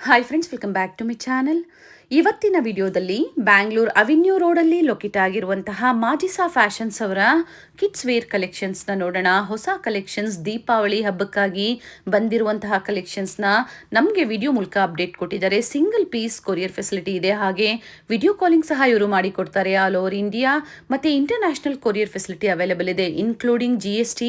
Hi friends, welcome back to my channel. ಇವತ್ತಿನ ವಿಡಿಯೋದಲ್ಲಿ Bangalore avenue ರೋಡಲ್ಲಿ ಲೊಕೇಟ್ ಆಗಿರುವಂತಹ ಮಾಜಿಸಾ ಫ್ಯಾಷನ್ಸ್ ಅವರ ಕಿಡ್ಸ್ ವೇರ್ ಕಲೆಕ್ಷನ್ಸ್ನ ನೋಡೋಣ. ಹೊಸ ಕಲೆಕ್ಷನ್ಸ್ ದೀಪಾವಳಿ ಹಬ್ಬಕ್ಕಾಗಿ ಬಂದಿರುವಂತಹ ಕಲೆಕ್ಷನ್ಸ್ನ ನಮಗೆ ವಿಡಿಯೋ ಮೂಲಕ ಅಪ್ಡೇಟ್ ಕೊಟ್ಟಿದ್ದಾರೆ. ಸಿಂಗಲ್ ಪೀಸ್ ಕೊರಿಯರ್ ಫೆಸಿಲಿಟಿ ಇದೆ, ಹಾಗೆ ವಿಡಿಯೋ ಕಾಲಿಂಗ್ ಸಹ ಇವರು ಮಾಡಿಕೊಡ್ತಾರೆ. ಆಲ್ ಓವರ್ ಇಂಡಿಯಾ ಮತ್ತು ಇಂಟರ್ನ್ಯಾಷನಲ್ ಕೊರಿಯರ್ ಫೆಸಿಲಿಟಿ ಅವೈಲೇಬಲ್ ಇದೆ, ಇನ್ಕ್ಲೂಡಿಂಗ್ GST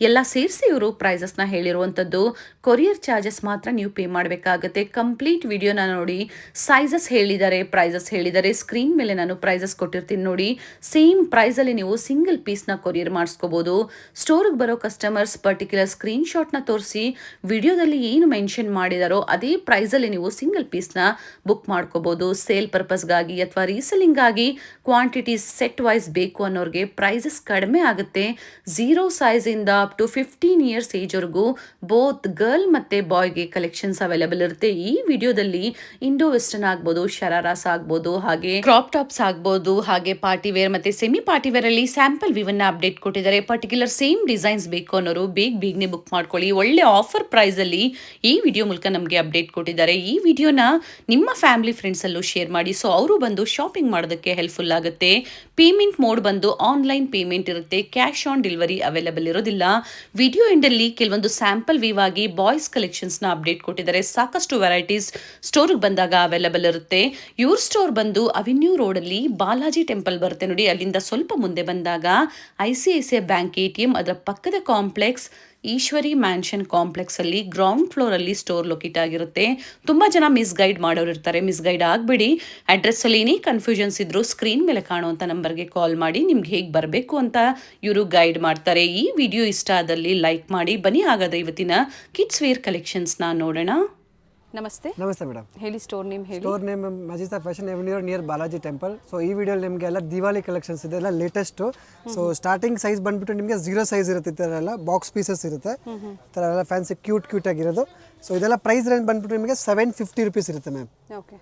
ಎಲ್ಲ ಸೇರಿಸಿ ಇವರು ಪ್ರೈಸಸ್ನ ಹೇಳಿರುವಂಥದ್ದು. ಕೊರಿಯರ್ ಚಾರ್ಜಸ್ ಮಾತ್ರ ನೀವು ಪೇ ಮಾಡಬೇಕಾಗುತ್ತೆ. ಕಂಪ್ಲೀಟ್ ವಿಡಿಯೋನ ನೋಡಿ, ಸೈಜಸ್ ಹೇಳಿದ್ದಾರೆ, ಪ್ರೈಸಸ್ ಹೇಳಿದ್ದಾರೆ. ಸ್ಕ್ರೀನ್ ಮೇಲೆ ನಾನು ಪ್ರೈಸಸ್ ಕೊಟ್ಟಿರ್ತೀನಿ ನೋಡಿ. ಸೇಮ್ ಪ್ರೈಸಲ್ಲಿ ನೀವು ಸಿಂಗಲ್ ಪೀಸ್ನ ಕೊರಿಯರ್ ಮಾಡಿಸ್ಕೋಬೋದು. ಸ್ಟೋರ್ಗೆ ಬರೋ ಕಸ್ಟಮರ್ಸ್ ಪರ್ಟಿಕ್ಯುಲರ್ ಸ್ಕ್ರೀನ್ ಶಾಟ್ನ ತೋರಿಸಿ ವಿಡಿಯೋದಲ್ಲಿ ಏನು ಮೆನ್ಷನ್ ಮಾಡಿದಾರೋ ಅದೇ ಪ್ರೈಸಲ್ಲಿ ನೀವು ಸಿಂಗಲ್ ಪೀಸ್ನ ಬುಕ್ ಮಾಡ್ಕೋಬೋದು. ಸೇಲ್ ಪರ್ಪಸ್ಗಾಗಿ ಅಥವಾ ರೀಸೆಲ್ಲಿಂಗಾಗಿ ಕ್ವಾಂಟಿಟೀಸ್ ಸೆಟ್ ವೈಸ್ ಬೇಕು ಅನ್ನೋರಿಗೆ ಪ್ರೈಸಸ್ ಕಡಿಮೆ ಆಗುತ್ತೆ. 0 ಸೈಜಿಂದ ಅಪ್ ಟು 15 ಇಯರ್ಸ್ ಏಜ್ವರೆಗೂ ಬೋತ್ ಗರ್ಲ್ ಮತ್ತು ಬಾಯ್ಗೆ ಕಲೆಕ್ಷನ್ಸ್ ಅವೈಲೇಬಲ್ ಇರುತ್ತೆ. ಈ ವಿಡಿಯೋದಲ್ಲಿ ಇಂಡೋ ವೆಸ್ಟರ್ನ್ ಆಗ್ಬೋದು, ಶರಾರಾಸ್ ಆಗ್ಬೋದು, ಹಾಗೆ ಕ್ರಾಪ್ ಟಾಪ್ಸ್ ಆಗ್ಬೋದು, ಹಾಗೆ ಪಾರ್ಟಿ ವೇರ್ ಮತ್ತೆ ಸೆಮಿ ಪಾರ್ಟಿ ವೇರ್ ಅಲ್ಲಿ ಸ್ಯಾಂಪಲ್ ವಿವನ್ನ ಅಪ್ಡೇಟ್ ಕೊಟ್ಟಿದ್ದಾರೆ. ಪರ್ಟಿಕ್ಯುಲರ್ ಸೇಮ್ ಡಿಸೈನ್ಸ್ ಬೇಕು ಅನ್ನೋರು ಬೇಗನೆ ಬುಕ್ ಮಾಡ್ಕೊಳ್ಳಿ. ಒಳ್ಳೆ ಆಫರ್ ಪ್ರೈಸ್ ಅಲ್ಲಿ ಈ ವಿಡಿಯೋ ಮೂಲಕ ನಮಗೆ ಅಪ್ಡೇಟ್ ಕೊಟ್ಟಿದ್ದಾರೆ. ಈ ವಿಡಿಯೋನ ನಿಮ್ಮ ಫ್ಯಾಮಿಲಿ ಫ್ರೆಂಡ್ಸ್ ಅಲ್ಲೂ ಶೇರ್ ಮಾಡಿ, ಸೊ ಅವರು ಬಂದು ಶಾಪಿಂಗ್ ಮಾಡೋದಕ್ಕೆ ಹೆಲ್ಪ್ಫುಲ್ ಆಗುತ್ತೆ. ಪೇಮೆಂಟ್ ಮೋಡ್ ಬಂದು ಆನ್ಲೈನ್ ಪೇಮೆಂಟ್ ಇರುತ್ತೆ, ಕ್ಯಾಶ್ ಆನ್ ಡೆಲಿವರಿ ಅವೈಲೇಬಲ್ ಇರೋದಿಲ್ಲ. ವಿಡಿಯೋ ಎಂಡಲ್ಲಿ ಕೆಲವೊಂದು ಸ್ಯಾಂಪಲ್ ವೀವ್ ಆಗಿ ಬಾಯ್ಸ್ ಕಲೆಕ್ಷನ್ಸ್ನ ಅಪ್ಡೇಟ್ ಕೊಟ್ಟಿದ್ದಾರೆ. ಸಾಕಷ್ಟು ವೆರೈಟೀಸ್ ಸ್ಟೋರ್ಗೆ ಬಂದಾಗ ಅವೈಲೇಬಲ್ ಇರುತ್ತೆ. ಇವ್ರ ಸ್ಟೋರ್ ಬಂದು ಅವೆನ್ಯೂ ರೋಡಲ್ಲಿ ಬಾಲಾಜಿ ಟೆಂಪಲ್ ಬರುತ್ತೆ ನೋಡಿ, ಅಲ್ಲಿಂದ ಸ್ವಲ್ಪ ಮುಂದೆ ಬಂದಾಗ ICICI ಬ್ಯಾಂಕ್ ATM, ಅದರ ಪಕ್ಕದ ಕಾಂಪ್ಲೆಕ್ಸ್ ಈಶ್ವರಿ ಮ್ಯಾನ್ಷನ್ ಕಾಂಪ್ಲೆಕ್ಸ್ ಅಲ್ಲಿ ಗ್ರೌಂಡ್ ಫ್ಲೋರ್ ಅಲ್ಲಿ ಸ್ಟೋರ್ ಲೊಕೇಟ್ ಆಗಿರುತ್ತೆ. ತುಂಬಾ ಜನ ಮಿಸ್ಗೈಡ್ ಮಾಡೋರು ಇರ್ತಾರೆ, ಮಿಸ್ಗೈಡ್ ಆಗಬೇಡಿ. ಅಡ್ರೆಸ್ ಅಲ್ಲಿ ಏನೇ ಕನ್ಫ್ಯೂಷನ್ಸ್ ಇದ್ರು ಸ್ಕ್ರೀನ್ ಮೇಲೆ ಕಾಣುವಂತ ನಂಬರ್ಗೆ ಕಾಲ್ ಮಾಡಿ, ನಿಮ್ಗೆ ಹೇಗೆ ಬರಬೇಕು ಅಂತ ಇವರು ಗೈಡ್ ಮಾಡ್ತಾರೆ. ಈ ವಿಡಿಯೋ ಇಷ್ಟ ಆದಲ್ಲಿ ಲೈಕ್ ಮಾಡಿ. ಬನ್ನಿ ಹಾಗಾದ್ರೆ ಇವತ್ತಿನ ಕಿಡ್ಸ್ ವೇರ್ ಕಲೆಕ್ಷನ್ಸ್ನ ನೋಡೋಣ. ನಮಸ್ತೆ. ನಮಸ್ತೆ ಮೇಡಮ್. ಹೇಳಿ, ಸ್ಟೋರ್ ನೇಮ್ ಹೇಳಿ. Store name Majisa fashion avenue near Balaji temple. So ಈ ವಿಡಿಯೋಲಿ ನಿಮಗೆ ಎಲ್ಲ ದಿವಾಲಿ ಕಲೆಕ್ಷನ್ಸ್ ಇದೆ, ಎಲ್ಲ ಲೇಟೆಸ್ಟು. ಸೊ ಸ್ಟಾರ್ಟಿಂಗ್ ಸೈಜ್ ಬಂದ್ಬಿಟ್ಟು ನಿಮಗೆ 0 ಸೈಜ್ ಇರುತ್ತೆ, ಈ ಥರ ಎಲ್ಲ ಬಾಕ್ಸ್ ಪೀಸಸ್ ಇರುತ್ತೆ, ಈ ಥರ ಎಲ್ಲ ಫ್ಯಾನ್ಸಿ ಕ್ಯೂಟ್ ಆಗಿರೋದು. ಸೊ ಇದೆಲ್ಲ ಪ್ರೈಸ್ ರೇಂಜ್ ಬಂದ್ಬಿಟ್ಟು ನಿಮಗೆ 750 ರುಪೀಸ್ ಇರುತ್ತೆ ಮ್ಯಾಮ್. ಓಕೆ,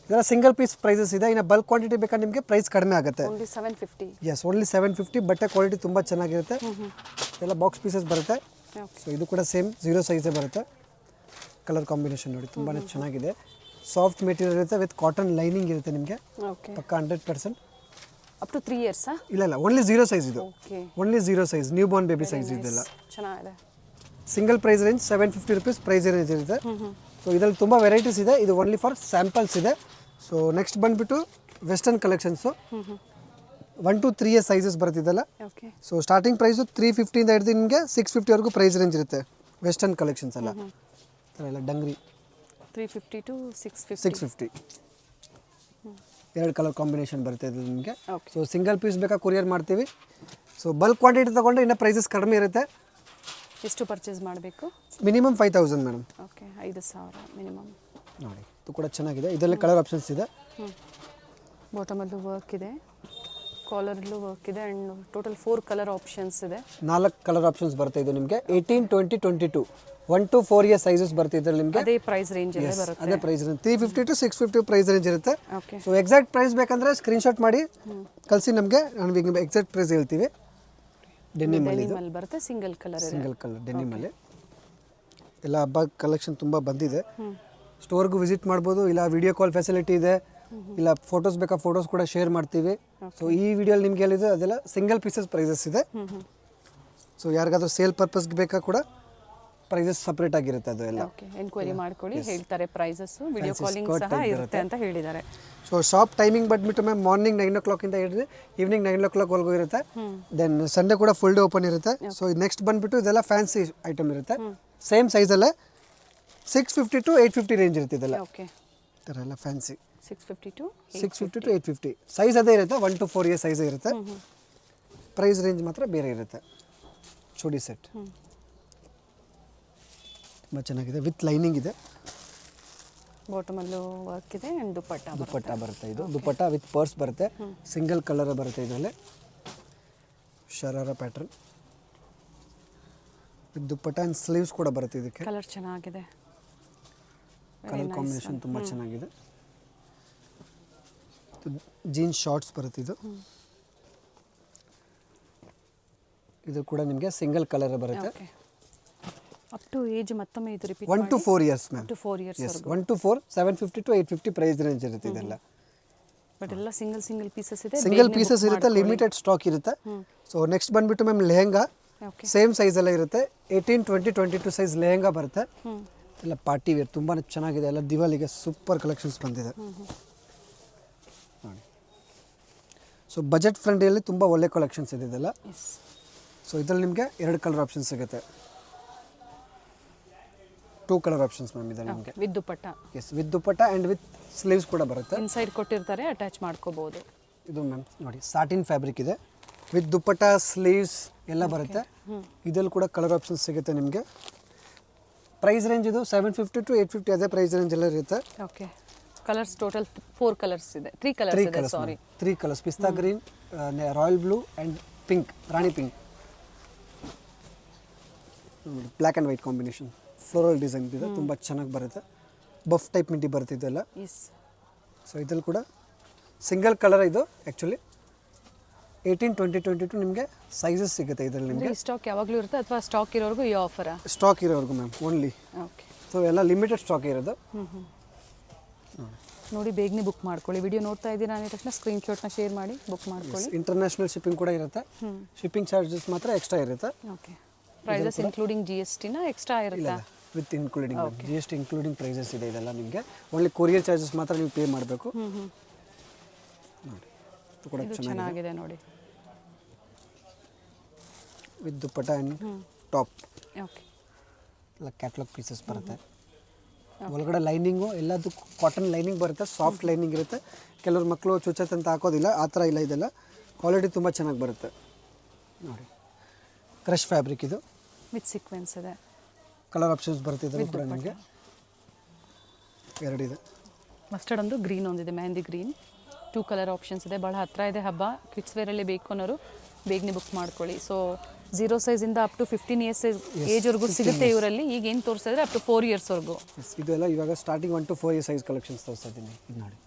ಇದೆಲ್ಲ ಸಿಂಗಲ್ ಪೀಸ್ ಪ್ರೈಸಸ್ ಇದೆ. ಇನ್ನು ಬಲ್ಕ್ ಕ್ವಾಂಟಿಟಿ ಬೇಕಾದ್ರೆ ನಿಮಗೆ ಪ್ರೈಸ್ ಕಡಿಮೆ ಆಗುತ್ತೆ. ಓನ್ಲಿ 750. Yes, only 750. ಬಟ್ಟೆ ಕ್ವಾಲಿಟಿ ತುಂಬ ಚೆನ್ನಾಗಿರುತ್ತೆ. ಇದೆಲ್ಲ ಬಾಕ್ಸ್ ಪೀಸಸ್ ಬರುತ್ತೆ. ಸೊ ಇದು ಕೂಡ ಸೇಮ್ 0 ಸೈಜೇ ಬರುತ್ತೆ. ಕಲರ್ ಕಾಂಬಿನೇಷನ್ ನೋಡಿ, ತುಂಬಾ ಚೆನ್ನಾಗಿದೆ. ಸಾಫ್ಟ್ ಮೆಟೀರಿಯಲ್ ಇರುತ್ತೆ ವಿತ್ ಕಾಟನ್ ಲೈನಿಂಗ್ ಇರುತ್ತೆ ನಿಮಗೆ. ಪಕ್ಕ 100%. Up to 3 years. ಇಲ್ಲ, ಓನ್ಲಿ 0 ಸೈಜ್ ಇದು. Only 0 size, new born baby size ಇದೆಲ್ಲ. ಚೆನ್ನಾಗಿದೆ. Single price range 750 rupees price range ಇರುತ್ತೆ. ಸೊ ಇದರಲ್ಲಿ ತುಂಬ ವೆರೈಟೀಸ್ ಇದೆ, ಇದು ಓನ್ಲಿ ಫಾರ್ ಸ್ಯಾಂಪಲ್ಸ್ ಇದೆ. ಸೊ ನೆಕ್ಸ್ಟ್ ಬಂದ್ಬಿಟ್ಟು western collections 1 to 3 years sizes ಬರ್ತಿದ್ದಲ್ಲ. So starting price 350 ಇಂದ ಹಿಡಿದು ನಿಮಗೆ 650 ವರೆಗೂ ಪ್ರೈಸ್ ರೇಂಜ್ ಇರುತ್ತೆ. ವೆಸ್ಟರ್ನ್ ಕಲೆಕ್ಷನ್ಸ್ ಎಲ್ಲ ಎಲ್ಲ ಡಂಗ್ರಿ 350 to 650. ಎರಡು ಕಲರ್ ಕಾಂಬಿನೇಷನ್ ಬರುತ್ತೆ ಇದು ನಿಮಗೆ. ಸೊ ಸಿಂಗಲ್ ಪೀಸ್ ಬೇಕಾ ಕೊರಿಯರ್ ಮಾಡ್ತೀವಿ. ಸೊ ಬಲ್ಕ್ ಕ್ವಾಂಟಿಟಿ ತೊಗೊಂಡ್ರೆ ಇನ್ನೂ ಪ್ರೈಸಸ್ ಕಡಿಮೆ ಇರುತ್ತೆ. ಎಷ್ಟು ಪರ್ಚೇಸ್ ಮಾಡಬೇಕು? Minimum 5000 madam. Okay, 5000 minimum. ನೋಡಿ, ಇದು ಕೂಡ ಚೆನ್ನಾಗಿದೆ. ಇದರಲ್ಲಿ ಕಲರ್ ಆಪ್ಷನ್ಸ್ ಇದೆ. ಬಾಟಮಲ್ಲೂ ವರ್ಕ್ ಇದೆ, ಕಾಲರಲ್ಲೂ ವರ್ಕ್ ಇದೆ, ಆ್ಯಂಡ್ ಟೋಟಲ್ 4 ಕಲರ್ ಆಪ್ಷನ್ಸ್ ಇದೆ. 4 ಕಲರ್ ಆಪ್ಷನ್ಸ್ ಬರುತ್ತೆ ಇದು ನಿಮಗೆ. 18, 20, 22 1 to 4 ಇಯರ್ಸ್ ಸೈಜಸ್ ಬರುತ್ತೆ ಇದರಲ್ಲಿ ನಿಮಗೆ. ಅದೇ ಪ್ರೈಸ್ ರೇಂಜ್ ಅಲ್ಲೇ ಬರುತ್ತೆ. ಅದೇ price range 350 to 650 price range ಇರುತ್ತೆ. ಓಕೆ, ಸೊ ಎಕ್ಸಾಕ್ಟ್ ಪ್ರೈಸ್ ಬೇಕಂದ್ರೆ ಸ್ಕ್ರೀನ್ಶಾಟ್ ಮಾಡಿ ಕಳಿಸಿ ನಮಗೆ, ನಾವು ಈಗ ಎಕ್ಸಾಕ್ಟ್ ಪ್ರೈಸ್ ಹೇಳ್ತೀವಿ. ಡೆನಿಮ್ ಅಲ್ಲಿ ಬರುತ್ತೆ, ಸಿಂಗಲ್ ಕಲರ್ ಡೆನಿಮ್ ಅಲ್ಲಿ ಎಲ್ಲ ಹಬ್ಬ ಕಲೆಕ್ಷನ್ ತುಂಬ ಬಂದಿದೆ. ಸ್ಟೋರ್ಗೂ ವಿಸಿಟ್ ಮಾಡ್ಬೋದು, ಇಲ್ಲ ವಿಡಿಯೋ ಕಾಲ್ ಫೆಸಿಲಿಟಿ ಇದೆ, ಇಲ್ಲ ಫೋಟೋಸ್ ಬೇಕಾ ಫೋಟೋಸ್ ಕೂಡ ಶೇರ್ ಮಾಡ್ತೀವಿ. ಸೊ ಈ ವಿಡಿಯೋಲಿ ನಿಮ್ಗೆ ಹೇಳಿದೆ ಅದೆಲ್ಲ ಸಿಂಗಲ್ ಪೀಸಸ್ ಪ್ರೈಸಸ್ ಇದೆ. ಸೊ ಯಾರಿಗಾದ್ರೂ ಸೇಲ್ ಪರ್ಪಸ್ಗೆ ಬೇಕಾ ಕೂಡ ಪ್ರೈಸಸ್ ಸಪ್ರೇಟ್ ಆಗಿರುತ್ತೆ. ಅದು ಎಲ್ಲ ಎನ್ಕ್ವೈರಿ ಮಾಡ್ಕೊಳ್ಳಿ, ಹೇಳ್ತಾರೆ ಪ್ರೈಸಸ್. ವಿಡಿಯೋ ಕಾಲಿಂಗ್ ಸಹ ಇರುತ್ತೆ ಅಂತ ಹೇಳಿದ್ದಾರೆ. ಸೊ ಶಾಪ್ ಟೈಮಿಂಗ್ ಬಂದ್ಬಿಟ್ಟು ಮ್ಯಾಮ್ ಮಾರ್ನಿಂಗ್ 9 o'clock ಇಂದ ಹಿಡಿದು ಈವ್ನಿಂಗ್ 9 o'clock ವರೆಗೂ ಇರುತ್ತೆ. ದೆನ್ ಸಂಡೇ ಕೂಡ ಫುಲ್ ಡೇ ಓಪನ್ ಇರುತ್ತೆ. ಸೊ ನೆಕ್ಸ್ಟ್ ಬಂದ್ಬಿಟ್ಟು ಇದೆಲ್ಲ ಫ್ಯಾನ್ಸಿ ಐಟಮ್ ಇರುತ್ತೆ, ಸೇಮ್ ಸೈಜಲ್ಲೇ 650 to 850 ರೇಂಜ್ ಇರುತ್ತೆ ಇದೆಲ್ಲ. ಓಕೆ, ಈ ಥರ ಎಲ್ಲ ಫ್ಯಾನ್ಸಿ 650 to 850 ಸೈಜ್ ಅದೇ ಇರುತ್ತೆ. 1 to 4 ಇಯರ್ಸ್ ಸೈಜ್ ಇರುತ್ತೆ. ಪ್ರೈಸ್ ರೇಂಜ್ ಮಾತ್ರ ಬೇರೆ ಇರುತ್ತೆ. ಚೂಡಿ ಸೆಟ್ ತುಂಬ ಚೆನ್ನಾಗಿದೆ, ವಿತ್ ಲೈನಿಂಗ್ ಇದೆ. ಬಾಟಮಲ್ಲೂ ವರ್ಕ್ ಇದೆ, ಆ್ಯಂಡ್ ದುಪ್ಪಟ್ಟ ಬರುತ್ತೆ. ಇದು ದುಪ್ಪಟ್ಟ ವಿತ್ ಪರ್ಸ್ ಬರುತ್ತೆ, ಸಿಂಗಲ್ ಕಲರ್ ಬರುತ್ತೆ ಇದರಲ್ಲಿ. Sharara pattern with dupatta and sleeves ಕೂಡ ಬರುತ್ತೆ ಇದಕ್ಕೆ. ಕಲರ್ ಚೆನ್ನಾಗಿದೆ, ಕಲರ್ ಕಾಂಬಿನೇಷನ್ ತುಂಬ ಚೆನ್ನಾಗಿದೆ. ಜೀನ್ಸ್ ಶಾರ್ಟ್ಸ್ ಬರುತ್ತೆ ಇದು. ಇದು ಕೂಡ ನಿಮಗೆ ಸಿಂಗಲ್ ಕಲರ್ ಬರುತ್ತೆ. ಅಪ್ ಅಪ್ ಟು ಏಜ್ ಮತ್ತೊಮ್ಮೆ ಇದು repeat 1 to 4 years ma'am. To 4 years yes 1 to 4 750 to 850 price range ಇರುತ್ತೆ ಇದೆಲ್ಲ. ಬಟ್ ಎಲ್ಲ ಸಿಂಗಲ್ ಪೀಸಸ್ ಇದೆ. ಸಿಂಗಲ್ ಪೀಸಸ್ ಇರುತ್ತೆ, ಲಿಮಿಟೆಡ್ ಸ್ಟಾಕ್ ಇರುತ್ತೆ. ಸೊ ನೆಕ್ಸ್ಟ್ ಬಂದ್ಬಿಟ್ಟು ma'am lehenga okay. Same size ಎಲ್ಲ ಇರುತ್ತೆ. 18, 20, 22 ಸೈಜ್ ಲೆಹೆಂಗಾ ಬರುತ್ತೆ. ಎಲ್ಲ ಪಾರ್ಟಿ ವೇರ್ ತುಂಬಾ ಚೆನ್ನಾಗಿದೆ. ಎಲ್ಲ ದಿವಾಲಿಗೆ ಸೂಪರ್ ಕಲೆಕ್ಷನ್ಸ್ ಬಂದಿದೆ ನೋಡಿ. ಸೊ ಬಜೆಟ್ ಫ್ರೆಂಡ್ಲಿ ತುಂಬ ಒಳ್ಳೆ ಕಲೆಕ್ಷನ್ಸ್ ಇದೆ ಇದೆಲ್ಲ. ಸೊ ಇದರಲ್ಲಿ ನಿಮಗೆ 2 ಕಲರ್ ಆಪ್ಷನ್ಸ್ ಸಿಗುತ್ತೆ. 2 ಕಲರ್ ಆಪ್ಷನ್ಸ್ ಮ್ಯಾಮ್ ಇದೆ ನಿಮಗೆ with dupatta. Yes with dupatta and with sleeves ಕೂಡ ಬರುತ್ತೆ. ಇನ್ಸೈಡ್ ಕೊಟ್ಟಿರ್ತಾರೆ, ಅಟ್ಯಾಚ್ ಮಾಡ್ಕೋಬಹುದು. ಇದು ಮ್ಯಾಮ್ ನೋಡಿ ಸಾಟಿನ್ ಫ್ಯಾಬ್ರಿಕ್ ಇದೆ, ವಿತ್ ದುಪಟ್ಟ ಸ್ಲೀವ್ಸ್ ಎಲ್ಲ ಬರುತ್ತೆ. ಇದರಲ್ಲಿ ಕೂಡ ಕಲರ್ ಆಪ್ಷನ್ಸ್ ಸಿಗುತ್ತೆ ನಿಮಗೆ. ಪ್ರೈಸ್ ರೇಂಜ್ ಇದು 750 to 850 ಅದೇ ಪ್ರೈಸ್ ರೇಂಜ್ ಎಲ್ಲ ಇರುತ್ತೆ. ಓಕೆ. ಕಲರ್ಸ್ ಟೋಟಲ್ 4 ಕಲರ್ಸ್ ಇದೆ. 3 ಕಲರ್ಸ್ ಇದೆ, ಸಾರಿ 3 ಕಲರ್ಸ್ ಪಿಸ್ತಾ green, royal blue and pink, Rani pink, black and white combination floral design ಇದೆ. ತುಂಬ ಚೆನ್ನಾಗಿ ಬರುತ್ತೆ. ಬಫ್ ಟೈಪ್ ಮಿಡ್ಡಿ ಬರುತ್ತೆ ಇದೆಲ್ಲ. ಸೊ ಇದ್ರಲ್ಲಿ ಕೂಡ ಸಿಂಗಲ್ ಕಲರ್ ಇದು ಆ್ಯಕ್ಚುಲಿ 18, 20, 22 ನಿಮಗೆ ಸೈಜಸ್ ಸಿಗುತ್ತೆ ಇದರಲ್ಲಿ ನಿಮಗೆ. ಸ್ಟಾಕ್ ಯಾವಾಗಲೂ ಇರುತ್ತೆ ಅಥವಾ ಸ್ಟಾಕ್ ಇರೋವರೆಗೂ ಈ ಆಫರಾ? ಸ್ಟಾಕ್ ಇರೋವರೆಗೂ ಮ್ಯಾಮ್ ಓನ್ಲಿ. ಓಕೆ. ಸೊ ಎಲ್ಲ ಲಿಮಿಟೆಡ್ ಸ್ಟಾಕ್ ಇರೋದು. ನೋಡಿ ಬೇಗನೆ ಬುಕ್ ಮಾಡ್ಕೊಳ್ಳಿ. ವಿಡಿಯೋ ನೋಡ್ತಾ ಇದ್ದೀರಾ ಅಂದ ತಕ್ಷಣ ಸ್ಕ್ರೀನ್ಶಾಟ್ನ ಶೇರ್ ಮಾಡಿ ಬುಕ್ ಮಾಡ್ಕೊಳ್ಳಿ. ಇಂಟರ್ನ್ಯಾಷನಲ್ ಶಿಪ್ಪಿಂಗ್ ಕೂಡ ಇರುತ್ತೆ. ಶಿಪ್ಪಿಂಗ್ ಚಾರ್ಜಸ್ ಮಾತ್ರ ಎಕ್ಸ್ಟ್ರಾ ಇರುತ್ತೆ. ಓಕೆ. ಪ್ರೈಸಸ್ ಇನ್ಕ್ಲೂಡಿಂಗ್ GST ನ ಎಕ್ಸ್ಟ್ರಾ ಇರುತ್ತೆ? With including GST including prices ಇದೆ ಇದೆಲ್ಲ ನಿಮಗೆ. ಓನ್ಲಿ ಕೊರಿಯರ್ ಚಾರ್ಜಸ್ ಮಾತ್ರ ನೀವು ಪೇ ಮಾಡಬೇಕು ನೋಡಿ. ಇದು ಕೂಡ ಚೆನ್ನಾಗಿದೆ ನೋಡಿ. With dupatta and top. Okay. ಎಲ್ಲ ಕ್ಯಾಟ್ಲಾಗ್ ಪೀಸಸ್ ಬರುತ್ತೆ. ಒಳಗಡೆ ಲೈನಿಂಗು ಎಲ್ಲದು ಕಾಟನ್ ಲೈನಿಂಗ್ ಬರುತ್ತೆ, ಸಾಫ್ಟ್ ಲೈನಿಂಗ್ ಇರುತ್ತೆ. ಕೆಲವ್ರು ಮಕ್ಕಳು ಚುಚ್ಚತ್ ಅಂತ ಹಾಕೋದಿಲ್ಲ, ಆ ಥರ ಇಲ್ಲ. ಇದೆಲ್ಲ ಕ್ವಾಲಿಟಿ ತುಂಬ ಚೆನ್ನಾಗಿ ಬರುತ್ತೆ ನೋಡಿ. ಕ್ರಶ್ ಫ್ಯಾಬ್ರಿಕ್ ಇದು, ವಿತ್ ಸೀಕ್ವೆನ್ಸ್ ಇದೆ. ಕಲರ್ ಆಪ್ಷನ್ಸ್ ಬರುತ್ತೆ ಇದರಲ್ಲಿ ಕೂಡ ನಿಮಗೆ 2 ಇದೆ. ಮಸ್ಟರ್ಡ್ ಒಂದು, ಗ್ರೀನ್ ಒಂದಿದೆ, ಮೆಹಂದಿ ಗ್ರೀನ್. 2 ಕಲರ್ ಆಪ್ಷನ್ಸ್ ಇದೆ. ಭಾಳ ಹತ್ತಿರ ಇದೆ ಹಬ್ಬ. ಕಿಡ್ಸ್ ವೇರಲ್ಲಿ ಬೇಕು ಅನ್ನೋರು ಬೇಗನೆ ಬುಕ್ ಮಾಡ್ಕೊಳ್ಳಿ. ಸೊ 0 ಸೈಜಿಂದ ಅಪ್ ಟು 15 ಇಯರ್ಸ್ ಏಜ್ವರೆಗೂ ಸಿಗುತ್ತೆ ಇವರಲ್ಲಿ. ಈಗ ಏನು ತೋರಿಸಿದ್ರೆ ಅಪ್ ಟು 4 ಇಯರ್ಸ್ವರೆಗೂ. ಇದು ಎಲ್ಲ ಇವಾಗ starting 1 to 4 year size collections ತೋರಿಸ್ತಾ ಇದ್ದೀನಿ. ಇದು ನೋಡಿ,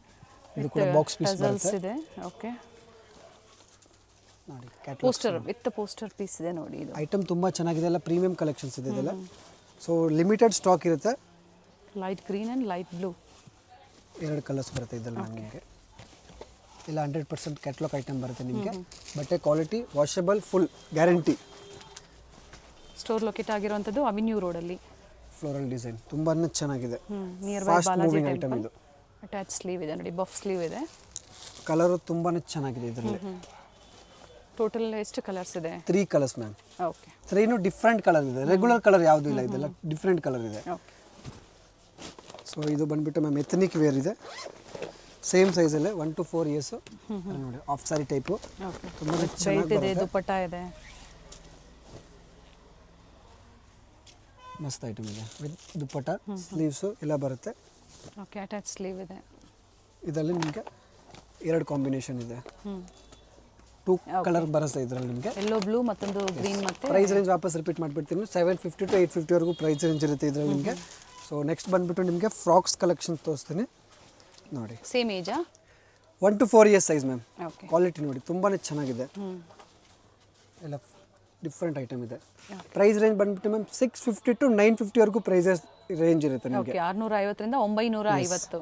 ಇದು ಕೂಡ ಬಾಕ್ಸ್ ಪೀಸ್ ಬರುತ್ತೆ ಇದೆ. ಓಕೆ ನೋಡಿ. ಪೋಸ್ಟರ್ ವಿತ್ ಪೋಸ್ಟರ್ ಪೀಸ್ ಇದೆ ನೋಡಿ. ಇದು ಐಟಮ್ ತುಂಬ ಚೆನ್ನಾಗಿದೆ. ಎಲ್ಲ ಪ್ರೀಮಿಯಂ ಕಲೆಕ್ಷನ್ಸ್ ಇದೆ ಇದೆಲ್ಲ. ಸೊ ಲಿಮಿಟೆಡ್ ಸ್ಟಾಕ್ ಇರುತ್ತೆ. Light green and light blue 2 colours ಬರುತ್ತೆ ಇದರಲ್ಲಿ ನಿಮಗೆ. ಇಲ್ಲ 100% ಕ್ಯಾಟ್ಲಾಗ್ ಐಟಮ್ ಬರುತ್ತೆ ನಿಮಗೆ. ಬಟ್ಟೆ quality washable full guarantee. Store locate ಆಗಿರುವಂಥದ್ದು ಅವೆನ್ಯೂ ರೋಡಲ್ಲಿ. ಫ್ಲೋರಲ್ ಡಿಸೈನ್ ತುಂಬಾ ಚೆನ್ನಾಗಿದೆ. Near by fast Balaji moving item ಇದು. ಅಟ್ಯಾಚ್ ಸ್ಲೀವ್ ಇದೆ ನೋಡಿ, ಬಫ್ ಸ್ಲೀವ್ ಇದೆ. ಕಲರು ತುಂಬಾ ಚೆನ್ನಾಗಿದೆ ಇದರಲ್ಲಿ. ಟೋಟಲ್ ಎಷ್ಟು ಕಲರ್ಸ್ ಇದೆ? 3 colours ma'am. Okay. 3 different colour ಇದೆ. ರೆಗ್ಯುಲರ್ ಕಲರ್ ಯಾವುದೂ ಇಲ್ಲ, ಇದೆಲ್ಲ ಡಿಫ್ರೆಂಟ್ ಕಲರ್ ಇದೆ. ಓಕೆ. ಸೊ ಇದು ಬಂದ್ಬಿಟ್ಟು ಮ್ಯಾಮ್ ಎಥನಿಕ್ ವೇರ್ ಇದೆ. ಸೇಮ್ ಸೈಜಲ್ಲೇ 1 to 4 ಇಯರ್ಸು ನೋಡಿ. ಆಫ್ ಸಾರಿ ಟೈಪು ತುಂಬಾ ಚೆನ್ನಾಗಿದೆ. ದುಪಟ್ಟ ಇದೆ, ಮಸ್ತ್ ಐಟಮ್ ಇದೆ. ವಿತ್ ದುಪಟ್ಟ ಸ್ಲೀವ್ಸು ಎಲ್ಲ ಬರುತ್ತೆ. ಓಕೆ. ಅಟ್ಯಾಚ್ ಸ್ಲೀವ್ ಇದೆ. ಇದರಲ್ಲಿ ನಿಮಗೆ 2 ಕಾಂಬಿನೇಷನ್ ಇದೆ. 2 ಕಲರ್ ಬರುತ್ತೆ ಇದರಲ್ಲಿ ನಿಮಗೆ. ಯೆಲ್ಲೋ ಬ್ಲೂ ಮತ್ತೊಂದು ಗ್ರೀನ್. ಮತ್ತೆ ಪ್ರೈಸ್ ರೇಂಜ್ ವಾಪಸ್ ರಿಪೀಟ್ ಮಾಡಿಬಿಡ್ತೀನಿ. 750 to 850 ವರೆಗೂ ಪ್ರೈಸ್ ರೇಂಜ್ ಇರುತ್ತೆ ಇದರಲ್ಲಿ ನಿಮಗೆ. ಸೊ ನೆಕ್ಸ್ಟ್ ಬಂದ್ಬಿಟ್ಟು ನಿಮಗೆ ಫ್ರಾಕ್ಸ್ ಕಲೆಕ್ಷನ್ ತೋರಿಸ್ತೀನಿ ನೋಡಿ. ಸೇಮ್ ಏಜಾ? 1 to 4 years size ma'am. Okay. Quality ನೋಡಿ ತುಂಬಾ ಚೆನ್ನಾಗಿದೆ. ಎಲ್ಲ ಡಿಫ್ರೆಂಟ್ ಐಟಮ್ ಇದೆ. ಪ್ರೈಸ್ ರೇಂಜ್ ಬಂದ್ಬಿಟ್ಟು ಮ್ಯಾಮ್ 650 to 950 ವರೆಗೂ ಪ್ರೈಸಸ್ ರೇಂಜ್ ಇರುತ್ತೆ ನಿಮಗೆ. 650 ರಿಂದ 950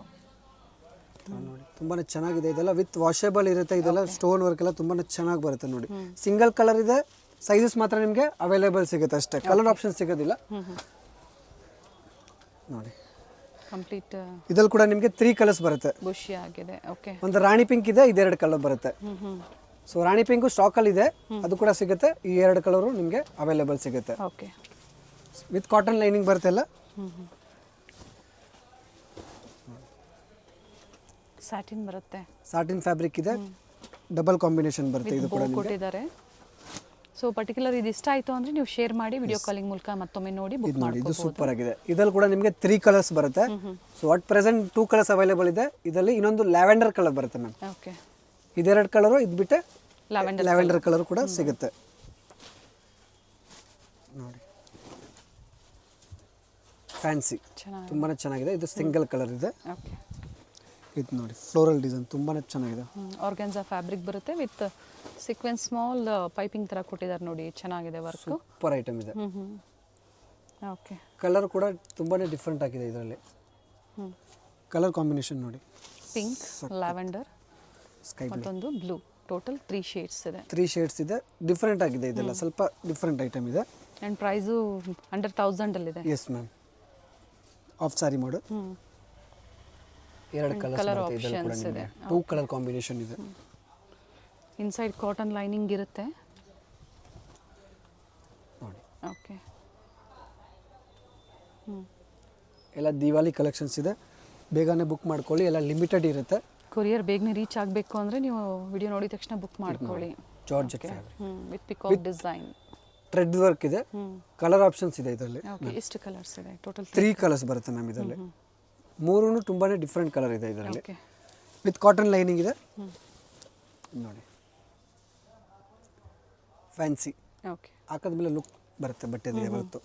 ನೋಡಿ. ತುಂಬಾ ಚೆನ್ನಾಗಿದೆ. ಇದೆಲ್ಲ ವಿತ್ ವಾಷೇಬಲ್ ಇರುತ್ತೆ. ಇದೆಲ್ಲ ಸ್ಟೋನ್ ವರ್ಕ್ ಎಲ್ಲ ತುಂಬಾ ಚೆನ್ನಾಗಿ ಬರುತ್ತೆ ನೋಡಿ. ಸಿಂಗಲ್ ಕಲರ್ ಇದೆ. ಸೈಜಸ್ ಮಾತ್ರ ನಿಮಗೆ ಅವೈಲೇಬಲ್ ಸಿಗುತ್ತೆ ಅಷ್ಟೇ, ಕಲರ್ ಆಪ್ಷನ್ ಸಿಗೋದಿಲ್ಲ ನೋಡಿ. ಕಂಪ್ಲೀಟ್ ಇದ್ರಲ್ಲಿ ಕೂಡ ನಿಮಗೆ 3 ಕಲರ್ಸ್ ಬರುತ್ತೆ. ಬುಷಿ ಆಗಿದೆ. ಓಕೆ. ಒಂದು ರಾಣಿ ಪಿಂಕ್ ಇದೆ, ಇದು 2 ಕಲರ್ ಬರುತ್ತೆ. ಸೊ ರಾಣಿ ಪಿಂಕು ಸ್ಟಾಕಲ್ಲಿ ಇದೆ, ಅದು ಕೂಡ ಸಿಗುತ್ತೆ. ಈ 2 ಕಲರು ನಿಮಗೆ ಅವೈಲೇಬಲ್ ಸಿಗುತ್ತೆ. ಓಕೆ. ವಿತ್ ಕಾಟನ್ ಲೈನಿಂಗ್ ಬರುತ್ತೆ ಎಲ್ಲ. ಸ್ಯಾಟಿನ್ ಬರುತ್ತೆ. ಸಾಟಿನ್ ಫ್ಯಾಬ್ರಿಕ್ ಇದೆ, ಡಬಲ್ ಕಾಂಬಿನೇಷನ್ ಬರುತ್ತೆ. ಇದು ಕೂಡ ಕೊಟ್ಟಿದ್ದಾರೆ. ಸೊ ಪರ್ಟಿಕ್ಯುಲರ್ ಇದು ಇಷ್ಟ ಆಯಿತು ಅಂದರೆ ನೀವು ಶೇರ್ ಮಾಡಿ ವಿಡಿಯೋ ಕಾಲಿಂಗ್ ಮೂಲಕ ಮತ್ತೊಮ್ಮೆ ನೋಡಿ ಬುಕ್ ಮಾಡಿ. ಇದು ಸೂಪರ್ ಆಗಿದೆ. ಇದರಲ್ಲಿ ಕೂಡ ನಿಮಗೆ 3 ಕಲರ್ಸ್ ಬರುತ್ತೆ. So at present 2 colours available ಇದೆ. ಇದರಲ್ಲಿ ಇನ್ನೊಂದು ಲ್ಯಾವೆಂಡರ್ ಕಲರ್ ಬರುತ್ತೆ ಮ್ಯಾಮ್. ಓಕೆ. ಇದೆರಡು ಕಲರು, ಇದು ಬಿಟ್ಟೆ ಲ್ಯಾವೆಂಡರ್ ಕಲರ್ ಕೂಡ ಸಿಗುತ್ತೆ ನೋಡಿ. ಫ್ಯಾನ್ಸಿ ತುಂಬಾ ಚೆನ್ನಾಗಿದೆ. ಇದು ಸಿಂಗಲ್ ಕಲರ್ ಇದೆ. ಓಕೆ. ಇದು ನೋಡಿ ಫ್ಲೋರಲ್ ಡಿಸೈನ್ ತುಂಬಾ ಚೆನ್ನಾಗಿದೆ. ಆರ್ಗಾನ್ಸಾ ಫ್ಯಾಬ್ರಿಕ್ ಬರುತ್ತೆ ವಿತ್ ಸೀಕ್ವೆನ್ಸ್ ಸ್ಮಾಲ್ ಪೈಪಿಂಗ್ ಥರ ಕೊಟ್ಟಿದ್ದಾರೆ ನೋಡಿ. ಚೆನ್ನಾಗಿದೆ ವರ್ಕ್. ಸೂಪರ್ ಐಟಮ್ ಇದೆ. ಓಕೆ. ಕಲರ್ ಕೂಡ ತುಂಬಾ ಡಿಫ್ರೆಂಟ್ ಆಗಿದೆ ಇದರಲ್ಲಿ. ಕಲರ್ ಕಾಂಬಿನೇಷನ್ ನೋಡಿ, ಪಿಂಕ್, ಲ್ಯಾವೆಂಡರ್, ಸ್ಕೈ ಬ್ಲೂ, ಮತ್ತೊಂದು ಬ್ಲೂ. ಟೋಟಲ್ 3 ಶೇಡ್ಸ್ ಇದೆ. 3 ಶೇಡ್ಸ್ ಇದೆ. ಡಿಫ್ರೆಂಟ್ ಆಗಿದೆ ಇದೆಲ್ಲ, ಸ್ವಲ್ಪ ಡಿಫ್ರೆಂಟ್ ಐಟಮ್ ಇದೆ. And price under 1000 yes ma'am. Half sari ಮಾಡು. 2 ಕಲರ್ ಆಪ್ಷನ್ಸ್ ಇದೆ. 2 ಕಲರ್ ಕಾಂಬಿನೇಷನ್ ಇದೆ. ಇನ್ಸೈಡ್ ಕಾಟನ್ ಲೈನಿಂಗ್ ಇರುತ್ತೆ ನೋಡಿ. ಓಕೆ. ಎಲ್ಲ ದಿವಾಲಿ ಕಲೆಕ್ಷನ್ಸ್ ಇದೆ, ಬೇಗನೆ ಬುಕ್ ಮಾಡ್ಕೊಳ್ಳಿ. ಎಲ್ಲ ಲಿಮಿಟೆಡ್ ಇರುತ್ತೆ. ಕೊರಿಯರ್ ಬೇಗನೆ ರೀಚ್ ಆಗಬೇಕು ಅಂದರೆ ನೀವು ವಿಡಿಯೋ ನೋಡಿದ ತಕ್ಷಣ ಬುಕ್ ಮಾಡ್ಕೊಳ್ಳಿ. Georgette fabric with peacock design, thread work ಇದೆ. ಕಲರ್ ಆಪ್ಷನ್ಸ್ ಇದೆ ಇದರಲ್ಲಿ. ಓಕೆ. ಎಷ್ಟು ಕಲರ್ಸ್ ಇದೆ ಟೋಟಲ್? 3 ಕಲರ್ಸ್ ಬರುತ್ತೆ ಮ್ಯಾಮ್ ಇದರಲ್ಲಿ. 3 ತುಂಬಾ ಡಿಫ್ರೆಂಟ್ ಕಲರ್ ಇದೆ ಇದರಲ್ಲಿ. ಓಕೆ. ವಿತ್ ಕಾಟನ್ ಲೈನಿಂಗ್ ಇದೆ ನೋಡಿ. Fancy okay. ಹಾಕಿದ ಮೇಲೆ ಲುಕ್ ಬರುತ್ತೆ ಬಟ್ಟೆದು ಯಾವತ್ತು.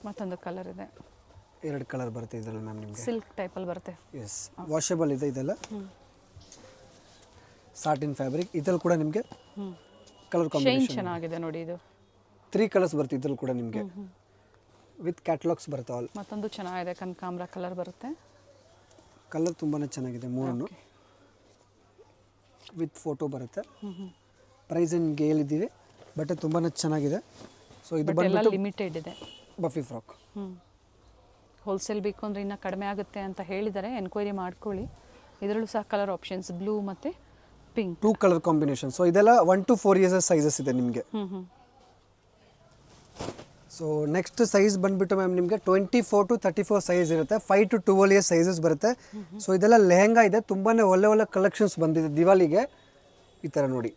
ಮತ್ತೊಂದು ಕಲರ್ ಇದೆ. 2 ಕಲರ್ ಬರುತ್ತೆ ಇದರಲ್ಲಿ ಮ್ಯಾಮ್ ನಿಮಗೆ. ಸಿಲ್ಕ್ ಟೈಪಲ್ಲಿ ಬರುತ್ತೆ. ಎಸ್, ವಾಷೇಬಲ್ ಇದೆ ಇದೆಲ್ಲ. Satin fabric. ಇದ್ರಲ್ಲಿ ಕೂಡ ನಿಮಗೆ ಕಲರ್ ಶೈನ್ ಕಾಂಬಿನೇಷನ್ ಚೆನ್ನಾಗಿದೆ ನೋಡಿ. ಇದು 3 ಕಲರ್ಸ್ ಬರುತ್ತೆ ಇದ್ರಲ್ಲಿ ಕೂಡ ನಿಮಗೆ. ವಿತ್ ಕ್ಯಾಟಲಾಗ್ಸ್ ಬರುತ್ತೆ ಆಲ್. ಮತ್ತೊಂದು ಚೆನ್ನಾಗಿದೆ, ಕನಕಾಂಬರ ಕಲರ್ ಬರುತ್ತೆ. ಕಲರ್ ತುಂಬಾ ಚೆನ್ನಾಗಿದೆ 3. ವಿತ್ ಫೋಟೋ ಬರುತ್ತೆ. ಪ್ರೈಸ್ ನಿಮಗೆ ಹೇಳಿದ್ದೀವಿ, ಬಟ್ಟೆ ತುಂಬಾ ಚೆನ್ನಾಗಿದೆ. ಸೊ ಇದು ಬಟ್ ಎಲ್ಲ ಬಂದ್ಬಿಟ್ಟು ಲಿಮಿಟೆಡ್ ಇದೆ. ಬಫಿ ಫ್ರಾಕ್. ಹೋಲ್ಸೇಲ್ ಬೇಕು ಅಂದರೆ ಇನ್ನೂ ಕಡಿಮೆ ಆಗುತ್ತೆ ಅಂತ ಹೇಳಿದ್ದಾರೆ, ಎನ್ಕ್ವೈರಿ ಮಾಡ್ಕೊಳ್ಳಿ. ಇದರಲ್ಲೂ ಸಹ ಕಲರ್ ಆಪ್ಷನ್ಸ್ ಬ್ಲೂ ಮತ್ತು ಪಿಂಕ್. 2 colour combination. ಸೊ ಇದೆಲ್ಲ 1 to 4 ಇಯರ್ಸ್ ಸೈಜಸ್ ಇದೆ ನಿಮಗೆ. ಸೊ ನೆಕ್ಸ್ಟ್ ಸೈಜ್ ಬಂದ್ಬಿಟ್ಟು ಮ್ಯಾಮ್ ನಿಮಗೆ 24 to 34 ಸೈಜ್ ಇರುತ್ತೆ. 5 to 12 ಇಯರ್ಸ್ ಸೈಜಸ್ ಬರುತ್ತೆ. ಸೊ ಇದೆಲ್ಲ ಲೆಹಂಗಾ ಇದೆ. ತುಂಬಾ ಒಳ್ಳೆ ಕಲೆಕ್ಷನ್ಸ್ ಬಂದಿದೆ ದಿವಾಲಿಗೆ. ಈ ಥರ ನೋಡಿ,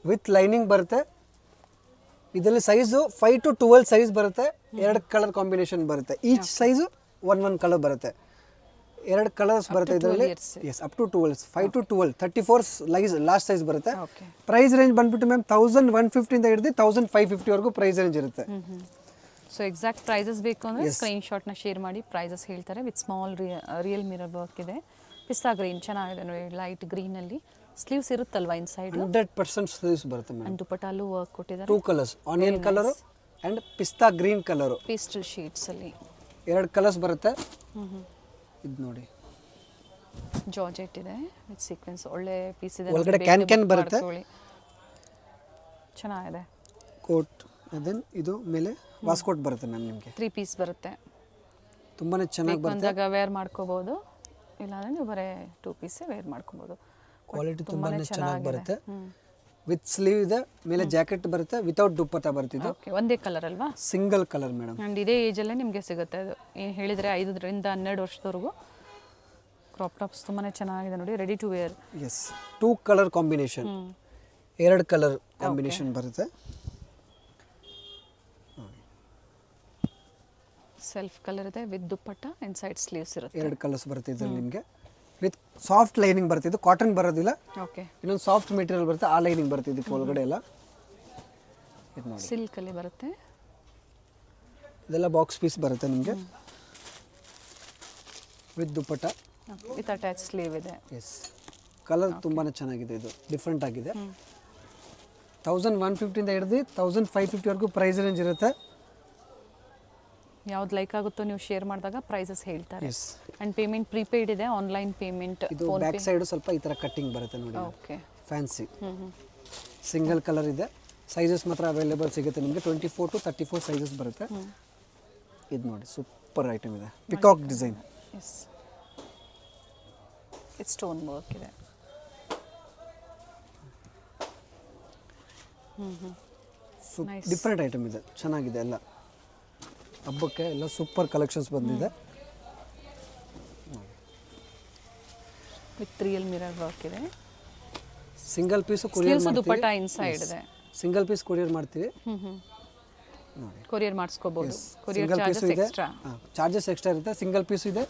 ವಿತ್ ಲೈನಿಂಗ್ ಬರುತ್ತೆ. ಇದರಲ್ಲಿ ಸೈಜು 5 to 12 ಸೈಜ್ ಬರುತ್ತೆ. 2 ಕಲರ್ ಕಾಂಬಿನೇಷನ್ ಬರುತ್ತೆ. ಈಚ್ ಸೈಜು 1 ಕಲರ್ ಬರುತ್ತೆ. 2 ಕಲರ್ಸ್ ಬರುತ್ತೆ ಇದರಲ್ಲಿ. Yes, up to 12. 5 to 12, 34 last size ಬರುತ್ತೆ. ಪ್ರೈಸ್ ರೇಂಜ್ ಬಂದ್ಬಿಟ್ಟು ಮ್ಯಾಮ್ 1150 ಇಂದ ಹಿಡಿದು 1550 ವರೆಗೂ ಪ್ರೈಸ್ ರೇಂಜ್ ಇರುತ್ತೆ. ಸೊ ಎಕ್ಸಾಕ್ಟ್ ಪ್ರೈಸಸ್ ಬೇಕು ಅಂದರೆ ಸ್ಕ್ರೀನ್ಶಾಟ್ನ ಶೇರ್ ಮಾಡಿ, ಪ್ರೈಸಸ್ ಹೇಳ್ತಾರೆ. With small real mirror work ಇದೆ. ಪಿಸ್ತಾ ಗ್ರೀನ್ ಚೆನ್ನಾಗಿದೆ ನೋಡಿ, ಲೈಟ್ ಗ್ರೀನಲ್ಲಿ. ಸ್ಲೀವ್ಸ್ ಇರುತ್ತಲ್ವಾ ಇನ್ಸೈಡ್? 100% ಸ್ಲೀವ್ಸ್ ಬರುತ್ತೆ ಮ್ಯಾಮ್. ಅಂಡ್ ದುಪಟ್ಟಾಲು ವರ್ಕ್ ಕೊಟ್ಟಿದ್ದಾರೆ. 2 ಕಲರ್ಸ್, ಆನಿಯನ್ ಕಲರು ಆ್ಯಂಡ್ ಪಿಸ್ತಾ ಗ್ರೀನ್ ಕಲರು. ಪೇಸ್ಟಲ್ ಶೇಡ್ಸಲ್ಲಿ 2 ಕಲರ್ಸ್ ಬರುತ್ತೆ. ಇದು ನೋಡಿ, ಜಾರ್ಜೆಟ್ ಇದೆ ವಿತ್ ಸೀಕ್ವೆನ್ಸ್. ಒಳ್ಳೆ ಪೀಸ್ ಇದೆ. ಒಳಗಡೆ ಕ್ಯಾನ್ ಬರುತ್ತೆ. ಚೆನ್ನಾಗಿದೆ. ಕೋಟ್ ದೆನ್ ಇದು ಮೇಲೆ ವಾಸ್ಕೋಟ್ ಬರುತ್ತೆ ಮ್ಯಾಮ್ ನಿಮಗೆ. 3 ಪೀಸ್ ಬರುತ್ತೆ. ತುಂಬಾ ಚೆನ್ನಾಗಿ ಬರುತ್ತೆ. ಬಂದಾಗ ವೇರ್ ಮಾಡ್ಕೋಬಹುದು, ಇಲ್ಲಾಂದ್ರೆ ನೀವು ಬರೀ 2 ಪೀಸ್ ವೇರ್ ಮಾಡ್ಕೋಬಹುದು. ಕ್ವಾಲಿಟಿ ತುಂಬಾ ಚೆನ್ನಾಗಿ ಬರುತ್ತೆ. ವಿತ್ ಸ್ಲೀವ್ ಇದೆ, ಮೇಲೆ ಜಾಕೆಟ್ ಬರುತ್ತೆ, ವಿತೌಟ್ ದುಪ್ಪಟ್ಟ ಬರುತ್ತೆ. ಇದು ಒಂದೇ ಕಲರ್ ಅಲ್ವಾ? Single colour madam. ಆ್ಯಂಡ್ ಇದೇ ಏಜಲ್ಲೇ ನಿಮಗೆ ಸಿಗುತ್ತೆ. ಅದು ಏನು ಹೇಳಿದರೆ 5 ರಿಂದ 12 ವರ್ಷದವರೆಗೂ ಕ್ರಾಪ್ ಟಾಪ್ಸ್ ತುಂಬಾ ಚೆನ್ನಾಗಿದೆ ನೋಡಿ. Ready to wear. Yes, 2 colour combination. 2 colour combination ಬರುತ್ತೆ. ಸೆಲ್ಫ್ ಕಲರ್ ಇದೆ ವಿತ್ ದುಪ್ಪಟ್ಟ. ಇನ್ಸೈಡ್ ಸ್ಲೀವ್ಸ್ ಇರುತ್ತೆ. 2 ಕಲರ್ಸ್ ಬರುತ್ತೆ ಇದರಲ್ಲಿ ನಿಮಗೆ. ವಿತ್ ಸಾಫ್ಟ್ ಲೈನಿಂಗ್ ಬರುತ್ತೆ. ಇದು ಕಾಟನ್ ಬರೋದಿಲ್ಲ. ಓಕೆ. ಇನ್ನೊಂದು ಸಾಫ್ಟ್ ಮೆಟೀರಿಯಲ್ ಬರುತ್ತೆ, ಆ ಲೈನಿಂಗ್ ಬರುತ್ತೆ ಇದಕ್ಕೆ ಒಳಗಡೆ ಎಲ್ಲ. ಇದು ನೋಡಿ, ಸಿಲ್ಕಲ್ಲಿ ಬರುತ್ತೆ. ಇದೆಲ್ಲ ಬಾಕ್ಸ್ ಪೀಸ್ ಬರುತ್ತೆ ನಿಮಗೆ with dupatta. With attach sleeve ಇದೆ. ಎಸ್, ಕಲರ್ ತುಂಬಾ ಚೆನ್ನಾಗಿದೆ. ಇದು ಡಿಫ್ರೆಂಟ್ ಆಗಿದೆ. 1150 ಇಂದ ಹಿಡಿದು 1550 ವರೆಗೂ ಪ್ರೈಸ್ ರೇಂಜ್ ಇರುತ್ತೆ. ಯಾವ್ದು ಲೈಕ್ ಆಗುತ್ತೋ ನೀವು ಶೇರ್ ಮಾಡಿದಾಗ ಪ್ರೈಸಸ್ ಹೇಳ್ತಾರೆ. ಆ್ಯಂಡ್ ಪೇಮೆಂಟ್ ಪ್ರೀಪೇಯ್ಡ್ ಇದೆ, ಆನ್ಲೈನ್ ಪೇಮೆಂಟ್. ಇದು ಬ್ಯಾಕ್ ಸೈಡು ಸ್ವಲ್ಪ ಈ ಥರ ಕಟ್ಟಿಂಗ್ ಬರುತ್ತೆ ನೋಡಿ. ಓಕೆ. ಫ್ಯಾನ್ಸಿ ಸಿಂಗಲ್ ಕಲರ್ ಇದೆ. ಸೈಜಸ್ ಮಾತ್ರ ಅವೈಲೇಬಲ್ ಸಿಗುತ್ತೆ ನಿಮಗೆ. 24 to 34 ಸೈಜಸ್ ಬರುತ್ತೆ. ಇದು ನೋಡಿ, ಸೂಪರ್ ಐಟಮ್ ಇದೆ. Peacock design. ಎಸ್, ಇದು ಸ್ಟೋನ್ ವರ್ಕ್ ಇದೆ. ಡಿಫ್ರೆಂಟ್ ಐಟಮ್ ಇದೆ, ಚೆನ್ನಾಗಿದೆ. ಎಲ್ಲ ಹಬ್ಬಕ್ಕೆ ಎಲ್ಲ ಸೂಪರ್ ಕಲೆಕ್ಷನ್ಸ್ ಬಂದಿದೆ. ವಿತ್ ರಿಯಲ್ ಮಿರರ್ ವರ್ಕ್ ಇದೆ. ಸಿಂಗಲ್ ಪೀಸು ಕೊರಿಯರ್ ಮಾಡ್ತೀವಿ. ದುಪಟ್ಟ ಇನ್ಸೈಡ್ ಇದೆ. ಸಿಂಗಲ್ ಪೀಸ್ ಕೊರಿಯರ್ ಮಾಡ್ತೀವಿ. ಕೊರಿಯರ್ ಮಾಡಿಸ್ಕೋಬಹುದು. ಕೊರಿಯರ್ ಸಿಂಗಲ್ ಪೀಸು ಚಾರ್ಜಸ್ ಇದೆ, ಎಕ್ಸ್ಟ್ರಾ. ಚಾರ್ಜಸ್ ಎಕ್ಸ್ಟ್ರಾ ಇರುತ್ತೆ. ಸಿಂಗಲ್ ಪೀಸು ಇದೆ.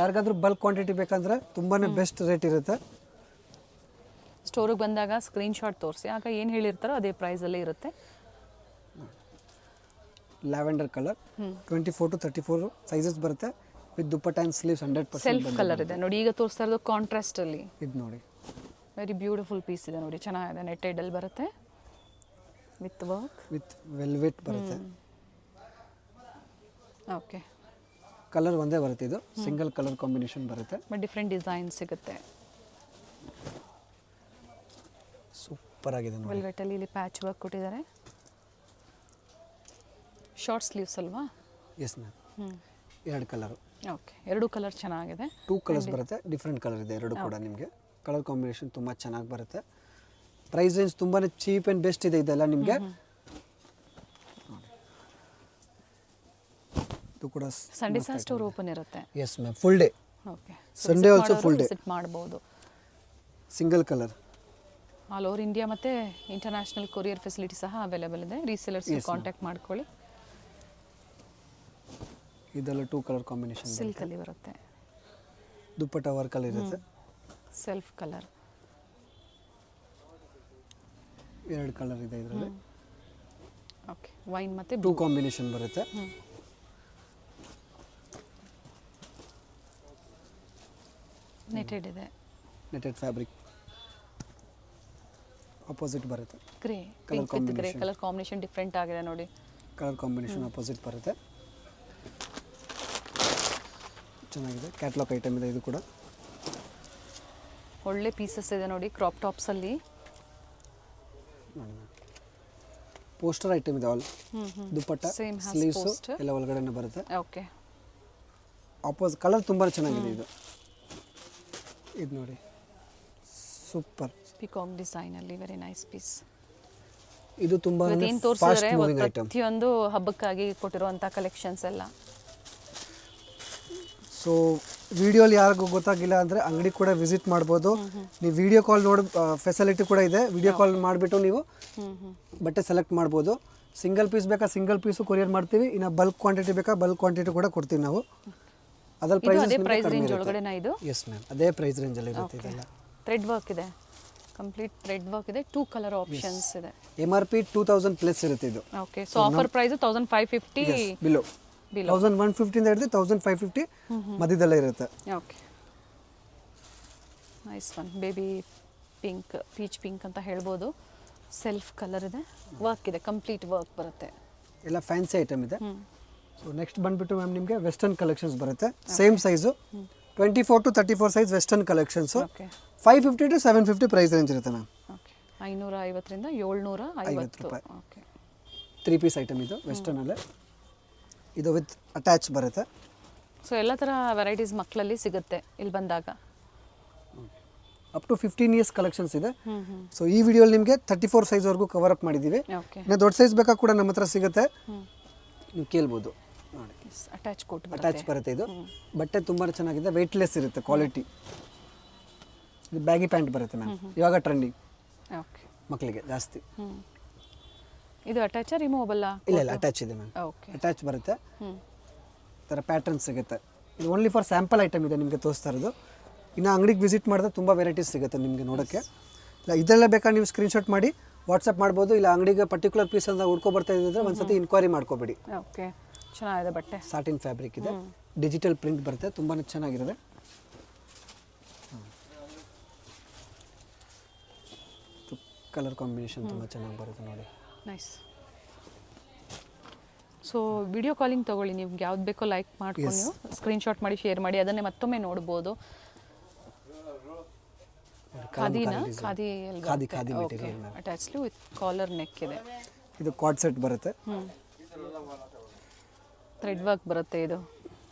ಯಾರಿಗಾದ್ರೂ ಬಲ್ಕ್ ಕ್ವಾಂಟಿಟಿ ಬೇಕಂದ್ರೆ ತುಂಬಾ ಬೆಸ್ಟ್ ರೇಟ್ ಇರುತ್ತೆ. ಸ್ಟೋರಿಗೆ ಬಂದಾಗ ಸ್ಕ್ರೀನ್ಶಾಟ್ ತೋರಿಸಿ, ಆಗ ಏನು ಹೇಳಿರ್ತಾರೋ ಅದೇ ಪ್ರೈಸಲ್ಲೇ ಇರುತ್ತೆ. ಲ್ಯಾವೆಂಡರ್ ಕಲರ್ 24 to 34 ಸೈಜಸ್ ಬರುತ್ತೆ. With dupatta and sleeves 100% self colour ಇದೆ ನೋಡಿ. ಈಗ ತೋರಿಸ್ತಾ ಇರೋದು ಕಾಂಟ್ರಾಸ್ಟ್ ಅಲ್ಲಿ. ಇದು ನೋಡಿ, ವೆರಿ ಬ್ಯೂಟಿಫುಲ್ ಪೀಸ್ ಇದೆ ನೋಡಿ, ಚೆನ್ನಾಗಿದೆ. ನೆಟ್ಟೆಡ್ ಅಲ್ಲಿ ಬರುತ್ತೆ ವಿತ್ ವರ್ಕ್. ವಿತ್ ವೆಲ್ವೆಟ್ ಬರುತ್ತೆ. ಓಕೆ. ಕಲರ್ ಒಂದೇ ಬರುತ್ತೆ, ಇದು ಸಿಂಗಲ್ ಕಲರ್ ಕಾಂಬಿನೇಷನ್ ಬರುತ್ತೆ. ಬಟ್ ಡಿಫ್ರೆಂಟ್ ಡಿಸೈನ್ ಸಿಗುತ್ತೆ. ಸೂಪರ್ ಆಗಿದೆ ನೋಡಿ. ವೆಲ್ವೆಟಲ್ಲಿ ಇಲ್ಲಿ ಪ್ಯಾಚ್ ವರ್ಕ್ ಕೊಟ್ಟಿದ್ದಾರೆ. ಶಾರ್ಟ್ ಸ್ಲೀವ್ಸ್ ಅಲ್ವಾ? Yes ma'am. 2 colour. Okay, 2 colour ಚೆನ್ನಾಗಿದೆ. 2 ಕಲರ್ಸ್ ಬರುತ್ತೆ, ಡಿಫ್ರೆಂಟ್ ಕಲರ್ ಇದೆ ಎರಡು ಕೂಡ. ನಿಮಗೆ ಕಲರ್ ಕಾಂಬಿನೇಷನ್ ತುಂಬ ಚೆನ್ನಾಗಿ ಬರುತ್ತೆ. ಪ್ರೈಸ್ ರೇಂಜ್ ತುಂಬಾ ಚೀಪ್ ಆ್ಯಂಡ್ ಬೆಸ್ಟ್ ಇದೆ ಇದೆಲ್ಲ ನಿಮಗೆ. ಇದು ಕೂಡ ಸಂಡೇ ಸಹ ಸ್ಟೋರ್ ಓಪನ್ ಇರುತ್ತೆ. Yes ma'am, full day. Okay, Sunday also full day. Visit ಮಾಡಬಹುದು. Single colour. All over India ಮತ್ತು ಇಂಟರ್ನ್ಯಾಷನಲ್ ಕೊರಿಯರ್ ಫೆಸಿಲಿಟಿ ಸಹ ಅವೈಲೇಬಲ್ ಇದೆ. ರೀಸೇಲರ್ಸ್ ಕಾಂಟ್ಯಾಕ್ಟ್ ಮಾಡ್ಕೊಳ್ಳಿ. ಇದೆಲ್ಲ 2 ಕಲರ್ ಕಾಂಬಿನೇಷನ್. ಸಿಲ್ಕ್ ಅಲ್ಲಿ ಬರುತ್ತೆ. ದುಪ್ಪಟ್ಟ ವರ್ಕ್ ಅಲ್ಲಿ ಇರುತ್ತೆ. Self colour. 2 ಕಲರ್ ಇದೆ ಇದರಲ್ಲಿ. ಓಕೆ, ವೈನ್ ಮತ್ತೆ 2 ಕಾಂಬಿನೇಷನ್ ಬರುತ್ತೆ. ನೆಟೆಡ್ ಇದೆ. Netted fabric. ಅಪೋಸಿಟ್ ಬರುತ್ತೆ. Grey, pink with grey colour combination different ಆಗಿದೆ ನೋಡಿ. ಕಲರ್ ಕಾಂಬಿನೇಷನ್ ಅಪೋಸಿಟ್ ಬರುತ್ತೆ. ಚೆನ್ನಾಗಿದೆ. ಕ್ಯಾಟ್ಲಾಗ್ ಐಟಮ್ ಇದೆ ಇದು ಕೂಡ. ಒಳ್ಳೆ ಪೀಸಸ್ ಇದೆ ನೋಡಿ ಕ್ರಾಪ್ ಟಾಪ್ಸ್ ಅಲ್ಲಿ. ಪೋಸ್ಟರ್ ಐಟಮ್ ಇದೆ ಆಲ್. ದುಪ್ಪಟ್ಟ, ಸ್ಲೀವ್ಸ್ ಎಲ್ಲ ಒಳಗಡೆನೇ ಬರುತ್ತೆ. ಓಕೆ. ಕಲರ್ ತುಂಬಾ ಚೆನ್ನಾಗಿದೆ ಇದು. ಇದು ನೋಡಿ, ಸೂಪರ್. ಪಿಕಾಕ್ ಡಿಸೈನ್ ಅಲ್ಲಿ ವೆರಿ ನೈಸ್ ಪೀಸ್. ಇದು ತುಂಬಾ ಫಾಸ್ಟ್ ಮೂವಿಂಗ್ ಐಟಮ್. ಪ್ರತಿಯೊಂದು ಹಬ್ಬಕ್ಕಾಗಿ ಕೊಟ್ಟಿರುವಂತ ಕಲೆಕ್ಷನ್ಸ್ ಎಲ್ಲ. ಸೊ ವಿಡಿಯೋಲಿ ಯಾರಿಗೂ ಗೊತ್ತಾಗಿಲ್ಲ ಅಂದರೆ ಅಂಗಡಿ ಕೂಡ ವಿಸಿಟ್ ಮಾಡ್ಬೋದು. ನೀವು ವಿಡಿಯೋ ಕಾಲ್ ನೋಡಿ ಫೆಸಿಲಿಟಿ ಕೂಡ ಇದೆ. ವಿಡಿಯೋ ಕಾಲ್ ಮಾಡಿಬಿಟ್ಟು ನೀವು ಬಟ್ಟೆ ಸೆಲೆಕ್ಟ್ ಮಾಡ್ಬೋದು. ಸಿಂಗಲ್ ಪೀಸ್ ಬೇಕಾ ಸಿಂಗಲ್ ಪೀಸು ಕೊರಿಯರ್ ಮಾಡ್ತೀವಿ. ಇನ್ನು ಬಲ್ಕ್ ಕ್ವಾಂಟಿಟಿ ಬೇಕಾ ಬಲ್ಕ್ ಕ್ವಾಂಟಿಟಿ ಕೂಡ ಕೊಡ್ತೀವಿ ನಾವು. ಅದರ ಪ್ರೈಸ್ ರೇಂಜ್ ಒಳಗಡೆನಾ ಇದು? ಎಸ್ ಮ್ಯಾಮ್, ಅದೇ ಪ್ರೈಸ್ ರೇಂಜಲ್ಲಿ ಇರುತ್ತೆ ಇದೆಲ್ಲ. ಥ್ರೆಡ್ ವರ್ಕ್ ಇದೆ, ಕಂಪ್ಲೀಟ್ ಥ್ರೆಡ್ ವರ್ಕ್ ಇದೆ. 2 ಕಲರ್ ಆಪ್ಷನ್ಸ್ ಇದೆ. MRP 2000 ಪ್ಲಸ್ ಇರುತ್ತೆ ಇದು. Okay, so offer price 1550 below. 1150 ಇಂದ ಹಿಡಿದು 1550 ಮಧ್ಯದಲ್ಲೇ ಇರುತ್ತೆ. Okay, nice one. Baby pink, peach pink ಅಂತ ಹೇಳ್ಬೋದು. ಸೆಲ್ಫ್ ಕಲರ್ ಇದೆ, ವರ್ಕ್ ಇದೆ, ಕಂಪ್ಲೀಟ್ ವರ್ಕ್ ಬರುತ್ತೆ. ಎಲ್ಲ ಫ್ಯಾನ್ಸಿ ಐಟಮ್ ಇದೆ. ಸೊ ನೆಕ್ಸ್ಟ್ ಬಂದ್ಬಿಟ್ಟು ಮ್ಯಾಮ್ ನಿಮಗೆ ವೆಸ್ಟರ್ನ್ ಕಲೆಕ್ಷನ್ಸ್ ಬರುತ್ತೆ. Same size 24 to 34 size western collections. 550 to 750 price range ಇರುತ್ತೆ ಮ್ಯಾಮ್. ಓಕೆ, 550 ರಿಂದ 750 ರೂಪಾಯಿ. ಓಕೆ, 3 ಪೀಸ್ ಐಟಮ್ ಇದು ವೆಸ್ಟರ್ನಲ್ಲೇ. ಇದು ವಿತ್ ಅಟ್ಯಾಚ್ ಬರುತ್ತೆ. ಸೊ ಎಲ್ಲ ಥರ ವೆರೈಟೀಸ್ ಮಕ್ಕಳಲ್ಲಿ ಸಿಗುತ್ತೆ ಇಲ್ಲಿ ಬಂದಾಗ. ಅಪ್ ಟು 15 ಇಯರ್ಸ್ ಕಲೆಕ್ಷನ್ಸ್ ಇದೆ. ಸೊ ಈ ವಿಡಿಯೋಲಿ ನಿಮಗೆ 34 ಸೈಜ್ವರೆಗೂ ಕವರ್ ಅಪ್ ಮಾಡಿದ್ದೀವಿ. ಇನ್ನು ದೊಡ್ಡ ಸೈಜ್ ಬೇಕಾ ಕೂಡ ನಮ್ಮ ಹತ್ರ ಸಿಗುತ್ತೆ, ನೀವು ಕೇಳ್ಬೋದು. ನೋಡಿ, ಅಟ್ಯಾಚ್ ಬರುತ್ತೆ ಇದು. ಬಟ್ಟೆ ತುಂಬ ಚೆನ್ನಾಗಿದೆ, ವೆಯ್ಟ್ಲೆಸ್ ಇರುತ್ತೆ, ಕ್ವಾಲಿಟಿ. ಇದು ಬ್ಯಾಗಿ ಪ್ಯಾಂಟ್ ಬರುತ್ತೆ ಮ್ಯಾಮ್, ಇವಾಗ ಟ್ರೆಂಡಿಂಗ್ ಮಕ್ಕಳಿಗೆ ಜಾಸ್ತಿ. ಇದು ಅಟ್ಯಾಚ್ ರಿಮೂವಬಲ್? ಇಲ್ಲ, ಅಟ್ಯಾಚ್ ಇದೆ ಮ್ಯಾಮ್. ಅಟ್ಯಾಚ್ ಬರುತ್ತೆ. ಥರ ಪ್ಯಾಟರ್ನ್ ಸಿಗುತ್ತೆ. ಇದು ಓನ್ಲಿ ಫಾರ್ ಸ್ಯಾಂಪಲ್ ಐಟಮ್ ಇದೆ ನಿಮಗೆ ತೋರಿಸ್ತಾ ಇರೋದು. ಇನ್ನು ಅಂಗಡಿಗೆ ವಿಸಿಟ್ ಮಾಡಿದ್ರೆ ತುಂಬ ವೆರೈಟೀಸ್ ಸಿಗುತ್ತೆ ನಿಮಗೆ ನೋಡೋಕ್ಕೆ. ಇಲ್ಲ ಇದೆಲ್ಲ ಬೇಕಾದ್ರೆ ನೀವು ಸ್ಕ್ರೀನ್ಶಾಟ್ ಮಾಡಿ ವಾಟ್ಸಪ್ ಮಾಡ್ಬೋದು. ಇಲ್ಲ ಅಂಗಡಿಗೆ ಪರ್ಟಿಕ್ಯುಲರ್ ಪೀಸ್ ಅಂತ ಹುಡ್ಕೊ ಬರ್ತಾ ಇದ್ದರೆ ಒಂದ್ಸತಿ ಇನ್ಕ್ವೈರಿ ಮಾಡ್ಕೋಬೇಡಿ. ಓಕೆ, ಚೆನ್ನಾಗಿದೆ ಬಟ್ಟೆ. ಸಾಟಿನ್ ಫ್ಯಾಬ್ರಿಕ್ ಇದೆ, ಡಿಜಿಟಲ್ ಪ್ರಿಂಟ್ ಬರುತ್ತೆ, ತುಂಬಾ ಚೆನ್ನಾಗಿರುತ್ತೆ. ಕಲರ್ ಕಾಂಬಿನೇಷನ್ ತುಂಬ ಚೆನ್ನಾಗಿ ಬರುತ್ತೆ ನೋಡಿ. ನೈಸ್. ಸೊ ವಿಡಿಯೋ ಕಾಲಿಂಗ್ ತೊಗೊಳ್ಳಿ, ನಿಮ್ಗೆ ಯಾವ್ದು ಬೇಕೋ ಲೈಕ್ ಮಾಡ್ಕೊಂಡು ನೀವು ಸ್ಕ್ರೀನ್ಶಾಟ್ ಮಾಡಿ ಶೇರ್ ಮಾಡಿ, ಅದನ್ನೇ ಮತ್ತೊಮ್ಮೆ ನೋಡ್ಬೋದು. ಖಾದಿನಾ? Khadi material attached with collar neck ಇದೆ. ಇದು ಕಾರ್ಡ್ ಸೆಟ್ ಬರುತ್ತೆ. ಥ್ರೆಡ್ ವರ್ಕ್ ಬರುತ್ತೆ. ಇದು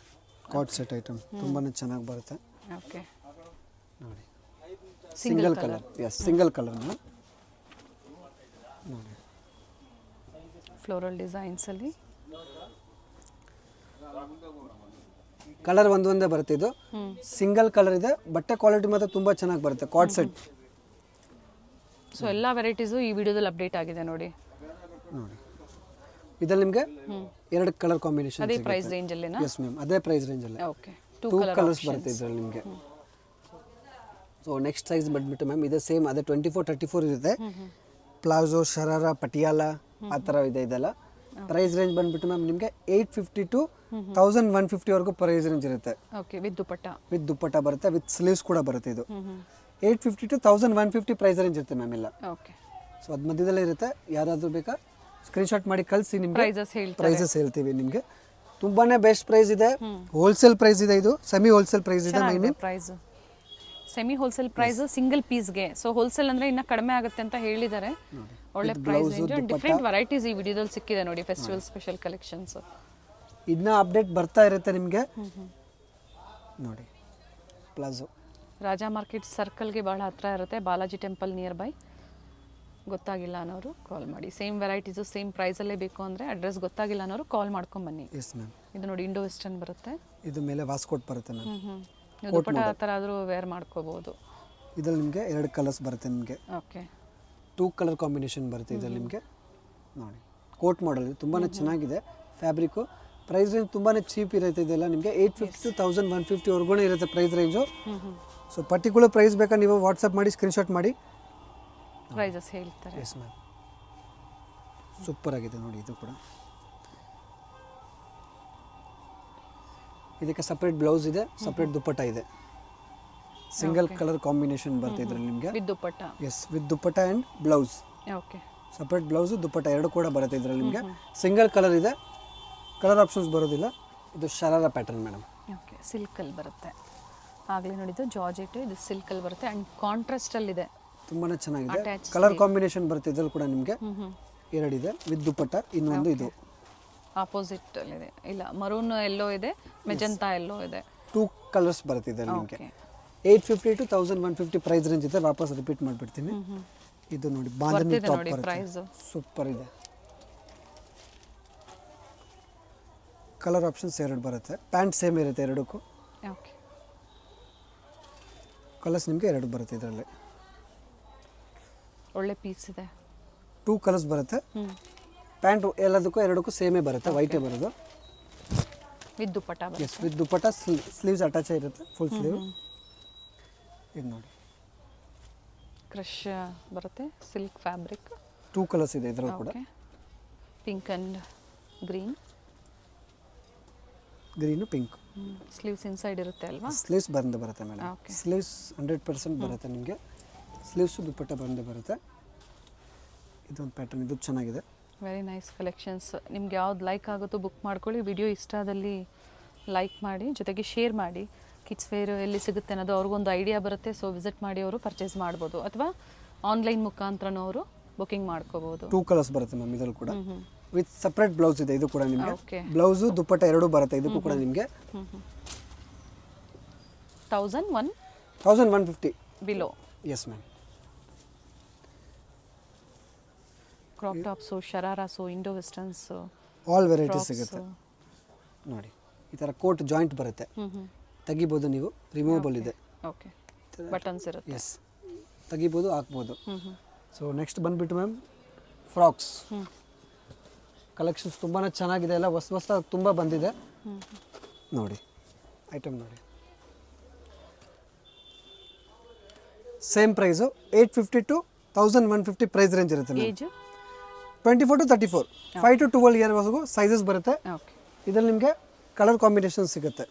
ಕಾರ್ಡ್ ಸೆಟ್ ಐಟಮ್ ತುಂಬಾ ಚೆನ್ನಾಗಿ ಬರುತ್ತೆ. ಓಕೆ, ನೋಡಿ, single colour. Yes, single colour ನೋಡಿ. ಫ್ಲೋರಲ್ ಡಿಸೈನ್ಸ್ ಅಲ್ಲಿ ಕಲರ್ ಒಂದೇ ಬರುತ್ತೆ. ಇದು ಸಿಂಗಲ್ ಕಲರ್ ಇದೆ, ಬಟ್ಟೆ ಕ್ವಾಲಿಟಿ ಮಾತ್ರ ತುಂಬಾ ಚೆನ್ನಾಗಿ ಬರುತ್ತೆ. Card set. ಸೊ ಎಲ್ಲ ವೆರೈಟೀಸು ಈ ವಿಡಿಯೋದಲ್ಲಿ ಅಪ್ಡೇಟ್ ಆಗಿದೆ ನೋಡಿ. ಇದ್ರಲ್ಲಿ ನಿಮಗೆ 2 ಕಲರ್ ಕಾಂಬಿನೇಷನ್. ಅದೇ ಪ್ರೈಸ್ ರೇಂಜ್ ಅಲ್ಲೇನಾ? ಎಸ್ ಮ್ಯಾಮ್, ಅದೇ ಪ್ರೈಸ್ ರೇಂಜ್ ಅಲ್ಲೇ. ಓಕೆ, 2 ಕಲರ್ಸ್ ಬರುತ್ತೆ ಇದರಲ್ಲಿ ನಿಮಗೆ. ಸೊ ನೆಕ್ಸ್ಟ್ ಸೈಜ್ ಬಂದ್ಬಿಟ್ಟು ಮ್ಯಾಮ್ ಇದೆ ಸೇಮ್, ಅದೇ 24, 34 ಇರುತ್ತೆ. ಪ್ಲಾಜೋ, ಶರಾರ, ಪಟಿಯಾಲ ಆ ಥರ ಇದೆ ಇದೆಲ್ಲ. ಪ್ರೈಸ್ ರೇಂಜ್ ಬಂದ್ಬಿಟ್ಟು ಮ್ಯಾಮ್ ನಿಮಗೆ 850 to 1150 ವರೆಗೂ ಪ್ರೈಸ್ ರೇಂಜ್ ಇರುತ್ತೆ. ಓಕೆ, ವಿತ್ ದುಪ್ಪಟ್ಟ ಬರುತ್ತೆ, ವಿತ್ ಸ್ಲೀವ್ಸ್ ಕೂಡ ಬರುತ್ತೆ. ಇದು 850 to 1150 ಪ್ರೈಸ್ ರೇಂಜ್ ಇರುತ್ತೆ ಮ್ಯಾಮ್ ಎಲ್ಲ. ಓಕೆ, ಸೊ ಅದು ಮಧ್ಯದಲ್ಲೇ ಇರುತ್ತೆ. ಯಾರಾದರೂ ಬೇಕಾ ಸ್ಕ್ರೀನ್ಶಾಟ್ ಮಾಡಿ ಕಳಿಸಿ, ನಿಮಗೆ ಪ್ರೈಸಸ್ ಹೇಳ್ತೀವಿ ನಿಮಗೆ. ತುಂಬಾ ಬೆಸ್ಟ್ ಪ್ರೈಸ್ ಇದೆ, ಹೋಲ್ಸೇಲ್ ಪ್ರೈಸ್ ಇದೆ, ಇದು ಸೆಮಿ ಹೋಲ್ಸೇಲ್ ಪ್ರೈಸ್ ಇದೆ. Main price semi wholesale price single ಪೀಸ್ಗೆ. ಸೊ ಹೋಲ್ಸೇಲ್ ಅಂದ್ರೆ ಇನ್ನ ಕಡಿಮೆ ಆಗುತ್ತೆ ಅಂತ ಹೇಳಿದ್ದಾರೆ. ಒಳ್ಳೆ ಪ್ರೈಸ್ ರೇಂಜ್, ಡಿಫ್ರೆಂಟ್ ವೆರೈಟೀಸ್ ಈ ವಿಡಿಯೋದಲ್ಲಿ ಸಿಕ್ಕಿದೆ ನೋಡಿ. ಫೆಸ್ಟಿವಲ್ ಸ್ಪೆಷಲ್ ಕಲೆಕ್ಷನ್ಸ್ ಇದನ್ನ ಅಪ್ಡೇಟ್ ಬರ್ತಾ ಇರುತ್ತೆ ನಿಮಗೆ. ನೋಡಿ ಪ್ಲಾಜೋ ರಾಜಾ ಮಾರ್ಕೆಟ್ ಸರ್ಕಲ್ಗೆ ಭಾಳ ಹತ್ರ ಇರುತ್ತೆ. Balaji temple near by. ಗೊತ್ತಾಗಿಲ್ಲ ಅನ್ನೋರು ಕಾಲ್ ಮಾಡಿ. ಸೇಮ್ ವೆರೈಟೀಸು ಸೇಮ್ ಪ್ರೈಸಲ್ಲೇ ಬೇಕು ಅಂದರೆ ಅಡ್ರೆಸ್ ಗೊತ್ತಾಗಿಲ್ಲ ಅನ್ನೋರು ಕಾಲ್ ಮಾಡ್ಕೊಂಬನ್ನಿ. Yes ma'am. ಇದು ನೋಡಿ ಇಂಡೋ ವೆಸ್ಟರ್ನ್ ಬರುತ್ತೆ. ಇದು ಮೇಲೆ ವಾಸ್ಕೋಟ್ ಬರುತ್ತೆ ಮ್ಯಾಮ್. ನೀವು ದುಪ್ಪಟ್ಟ ಆ ಥರ ಆದರೂ ವೇರ್ ಮಾಡ್ಕೋಬೋದು. ಇದರಲ್ಲಿ ನಿಮಗೆ 2 ಕಲರ್ಸ್ ಬರುತ್ತೆ ನಿಮಗೆ. ಓಕೆ. 2 ಕಲರ್ ಕಾಂಬಿನೇಷನ್ ಬರುತ್ತೆ ಇದರಲ್ಲಿ ನಿಮಗೆ. ನೋಡಿ ಕೋಟ್ ಮಾಡಲ್ ತುಂಬಾ ಚೆನ್ನಾಗಿದೆ. ಫ್ಯಾಬ್ರಿಕ್ಕು ಪ್ರೈಸ್ ರೇಂಜ್ ತುಂಬಾ ಚೀಪ್ ಇರುತ್ತೆ. ಇದೆಲ್ಲ ನಿಮಗೆ 850 to 1150 ವರ್ಗೂ ಇರುತ್ತೆ price range. So particular price ಬೇಕಾ ನೀವು ವಾಟ್ಸಪ್ ಮಾಡಿ ಸ್ಕ್ರೀನ್ಶಾಟ್ ಮಾಡಿ ಪ್ರೈಸಸ್ ಹೇಳ್ತಾರೆ. Yes ma'am. ಸೂಪರ್ ಆಗಿದೆ ನೋಡಿ ಇದು ಕೂಡ. ಇದಕ್ಕೆ ಸಪ್ರೇಟ್ ಬ್ಲೌಸ್ ಇದೆ, ಸಪ್ರೇಟ್ ದುಪ್ಪಟ್ಟ ಇದೆ. ಸಿಂಗಲ್ ಕಲರ್ ಕಾಂಬಿನೇಷನ್ ಬರುತ್ತೆ ಇದರಲ್ಲಿ ನಿಮಗೆ. With dupatta. Yes, with dupatta and blouse. Okay. Separate blouse dupatta ಎರಡು ಕೂಡ ಬರುತ್ತೆ ಇದರಲ್ಲಿ ನಿಮಗೆ. ಸಿಂಗಲ್ ಕಲರ್ ಇದೆ, ಕಲರ್ ಆಪ್ಷನ್ಸ್ ಬರೋದಿಲ್ಲ. ಇದು ಶರಾರ ಪ್ಯಾಟರ್ನ್ ಮೇಡಮ್. ಓಕೆ. ಸಿಲ್ಕಲ್ಲಿ ಬರುತ್ತೆ. ಆಗಲೇ ನೋಡಿದ್ದು ಜಾರ್ಜೆಟ್, ಇದು ಸಿಲ್ಕಲ್ಲಿ ಬರುತ್ತೆ ಆ್ಯಂಡ್ ಕಾಂಟ್ರಾಸ್ಟಲ್ಲಿದೆ. ತುಂಬಾ ಚೆನ್ನಾಗಿದೆ. ಕಲರ್ ಕಾಂಬಿನೇಷನ್ ಬರುತ್ತೆ ಇದರಲ್ಲಿ ಕೂಡ ನಿಮಗೆ. ಎರಡಿದೆ ವಿತ್ ದುಪ್ಪಟ್ಟ, ಇನ್ನೊಂದು ಇದು ಆಪೋಸಿಟ್ ಇದೆ. ಇಲ್ಲ, ಮರೂನ್ ಎಲ್ಲೋ ಇದೆ, ಮೆಜಂತಾ ಎಲ್ಲೋ ಇದೆ. 2 ಕಲರ್ಸ್ ಬರುತ್ತೆ ಇದರಲ್ಲಿ ನಿಮಗೆ. 850 to 1150 ಪ್ರೈಸ್ ರೇಂಜ್ ಇದೆ. ವಾಪಸ್ ರಿಪೀಟ್ ಮಾಡಿಬಿಡ್ತೀನಿ. ಇದು ನೋಡಿ ಬಾಂಧನಿ ಟಾಪ್ ಬರುತ್ತೆ. ಸೂಪರ್ ಇದೆ. ಕಲರ್ ಆಪ್ಷನ್ಸ್ 2 ಬರುತ್ತೆ. ಪ್ಯಾಂಟ್ ಸೇಮ್ ಇರುತ್ತೆ ಎರಡಕ್ಕೂ. ಓಕೆ. ಕಲರ್ಸ್ ನಿಮಗೆ 2 ಬರುತ್ತೆ ಇದರಲ್ಲಿ. ಒಳ್ಳೆ ಪೀಸ್ ಇದೆ. 2 ಕಲರ್ಸ್ ಬರುತ್ತೆ. ಪ್ಯಾಂಟ್ ಎಲ್ಲದಕ್ಕೂ ಎರಡಕ್ಕೂ ಸೇಮೇ ಬರುತ್ತೆ, ವೈಟೇ ಬರೋದು. ವಿತ್ ದುಪ್ಪಟ್ಟ ಬರುತ್ತೆ. Yes, with dupatta. Sleeves attach ಇರುತ್ತೆ, ಫುಲ್ ಸ್ಲೀವ್. ಇದು ನೋಡಿ ಕ್ರಶ್ ಬರುತ್ತೆ, ಸಿಲ್ಕ್ ಫ್ಯಾಬ್ರಿಕ್. 2 ಕಲರ್ಸ್ ಇದೆ ಇದರಲ್ಲಿ ಕೂಡ. Pink and green. Green pink. Sleeves inside ಇರುತ್ತೆ ಅಲ್ವಾ? ಸ್ಲೀವ್ಸ್ ಬಂದು ಬರುತ್ತೆ ಮೇಡಮ್. ಸ್ಲೀವ್ಸ್ 100% ಬರುತ್ತೆ ನಿಮಗೆ. ಸ್ಲೀವ್ಸು ದುಪ್ಪಟ್ಟ ಬಂದು ಬರುತ್ತೆ. ಇದೊಂದು ಪ್ಯಾಟರ್ನ್, ಇದು ಚೆನ್ನಾಗಿದೆ. Very nice collections. ನಿಮ್ಗೆ ಯಾವ್ದು ಲೈಕ್ ಆಗುತ್ತೋ ಬುಕ್ ಮಾಡ್ಕೊಳ್ಳಿ. ವಿಡಿಯೋ ಇಷ್ಟ ಆದಲ್ಲಿ ಲೈಕ್ ಮಾಡಿ, ಜೊತೆಗೆ ಶೇರ್ ಮಾಡಿ. ಕಿಡ್ಸ್ ವೇರ್ ಎಲ್ಲಿ ಸಿಗುತ್ತೆ ಅನ್ನೋದು ಅವ್ರಿಗೊಂದು ಐಡಿಯಾ ಬರುತ್ತೆ. ಸೊ ವಿಸಿಟ್ ಮಾಡಿ ಅವರು ಪರ್ಚೇಸ್ ಮಾಡ್ಬೋದು, ಅಥವಾ ಆನ್ಲೈನ್ ಮುಖಾಂತರನೂ ಅವರು ಬುಕಿಂಗ್ ಮಾಡ್ಕೋಬೋದು. 2 ಕಲರ್ಸ್ ಬರುತ್ತೆ ಮ್ಯಾಮ್ ಇದರಲ್ಲಿ ಕೂಡ. ವಿತ್ ಸಪ್ರೇಟ್ ಬ್ಲೌಸ್ ಇದೆ ಇದು ಕೂಡ ನಿಮಗೆ. ಬ್ಲೌಸು ದುಪ್ಪಟ್ಟ ಎರಡೂ ಬರುತ್ತೆ ಇದಕ್ಕೂ ಕೂಡ ನಿಮಗೆ. 1150 below. Yes ma'am. Crop tops, shararas, Indo westerns, all varieties ಸಿಗುತ್ತೆ ನೋಡಿ. ಈ ಥರ ಕೋಟ್ ಜಾಯಿಂಟ್ ಬರುತ್ತೆ, ತೆಗಿಬೋದು ನೀವು. ರಿಮೂವಬಲ್ ಇದೆ. ಓಕೆ. ಬಟನ್ಸ್ ಇರುತ್ತೆ. ಎಸ್, ತೆಗಿಬೋದು, ಹಾಕ್ಬೋದು. ಸೊ ನೆಕ್ಸ್ಟ್ ಬಂದುಬಿಟ್ಟು ಮ್ಯಾಮ್ ಫ್ರಾಕ್ಸ್ ಕಲೆಕ್ಷನ್ಸ್ ತುಂಬಾ ಚೆನ್ನಾಗಿದೆ. ಎಲ್ಲ ಹೊಸ ತುಂಬ ಬಂದಿದೆ ನೋಡಿ. ಐಟಮ್ ನೋಡಿ. Same price 850 to 1150 price range ಇರುತ್ತೆ. ಏಜು 24 to 34, 5 to 12 ಇಯರ್ವರೆಗೂ ಸೈಜಸ್ ಬರುತ್ತೆ. ಓಕೆ. ಇದರಲ್ಲಿ ನಿಮಗೆ ಕಲರ್ ಕಾಂಬಿನೇಷನ್ ಸಿಗುತ್ತೆ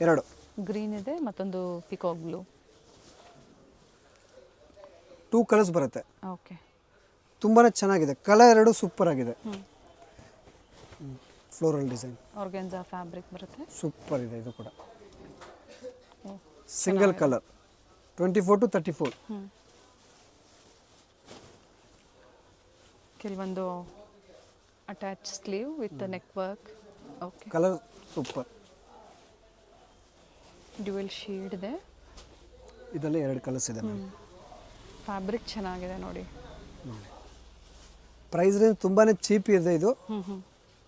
2. ಗ್ರೀನ್ ಇದೆ, ಮತ್ತೊಂದು ಪಿಕಾಕ್ ಬ್ಲೂ. 2 ಕಲರ್ಸ್ ಬರುತ್ತೆ. ಓಕೆ. ತುಂಬಾ ಚೆನ್ನಾಗಿದೆ. ಕಲರ್ 2 ಸೂಪರ್ ಆಗಿದೆ. ಫ್ಲೋರಲ್ ಡಿಸೈನ್, ಆರ್ಗಾನ್ಜಾ ಫ್ಯಾಬ್ರಿಕ್ ಬರುತ್ತೆ. ಸೂಪರ್ ಇದೆ ಇದು ಕೂಡ. Single colour 24 to 34. ಕೆಲವೊಂದು attach sleeve with neck work. Okay. Colour super. Dual shade ಇದೆ. ಇದರಲ್ಲಿ 2 ಕಲರ್ಸ್ ಇದೆ. ಫ್ಯಾಬ್ರಿಕ್ ಚೆನ್ನಾಗಿದೆ ನೋಡಿ. ಪ್ರೈಸ್ ರೇಂಜ್ ತುಂಬಾ ಚೀಪ್ ಇದೆ. ಇದು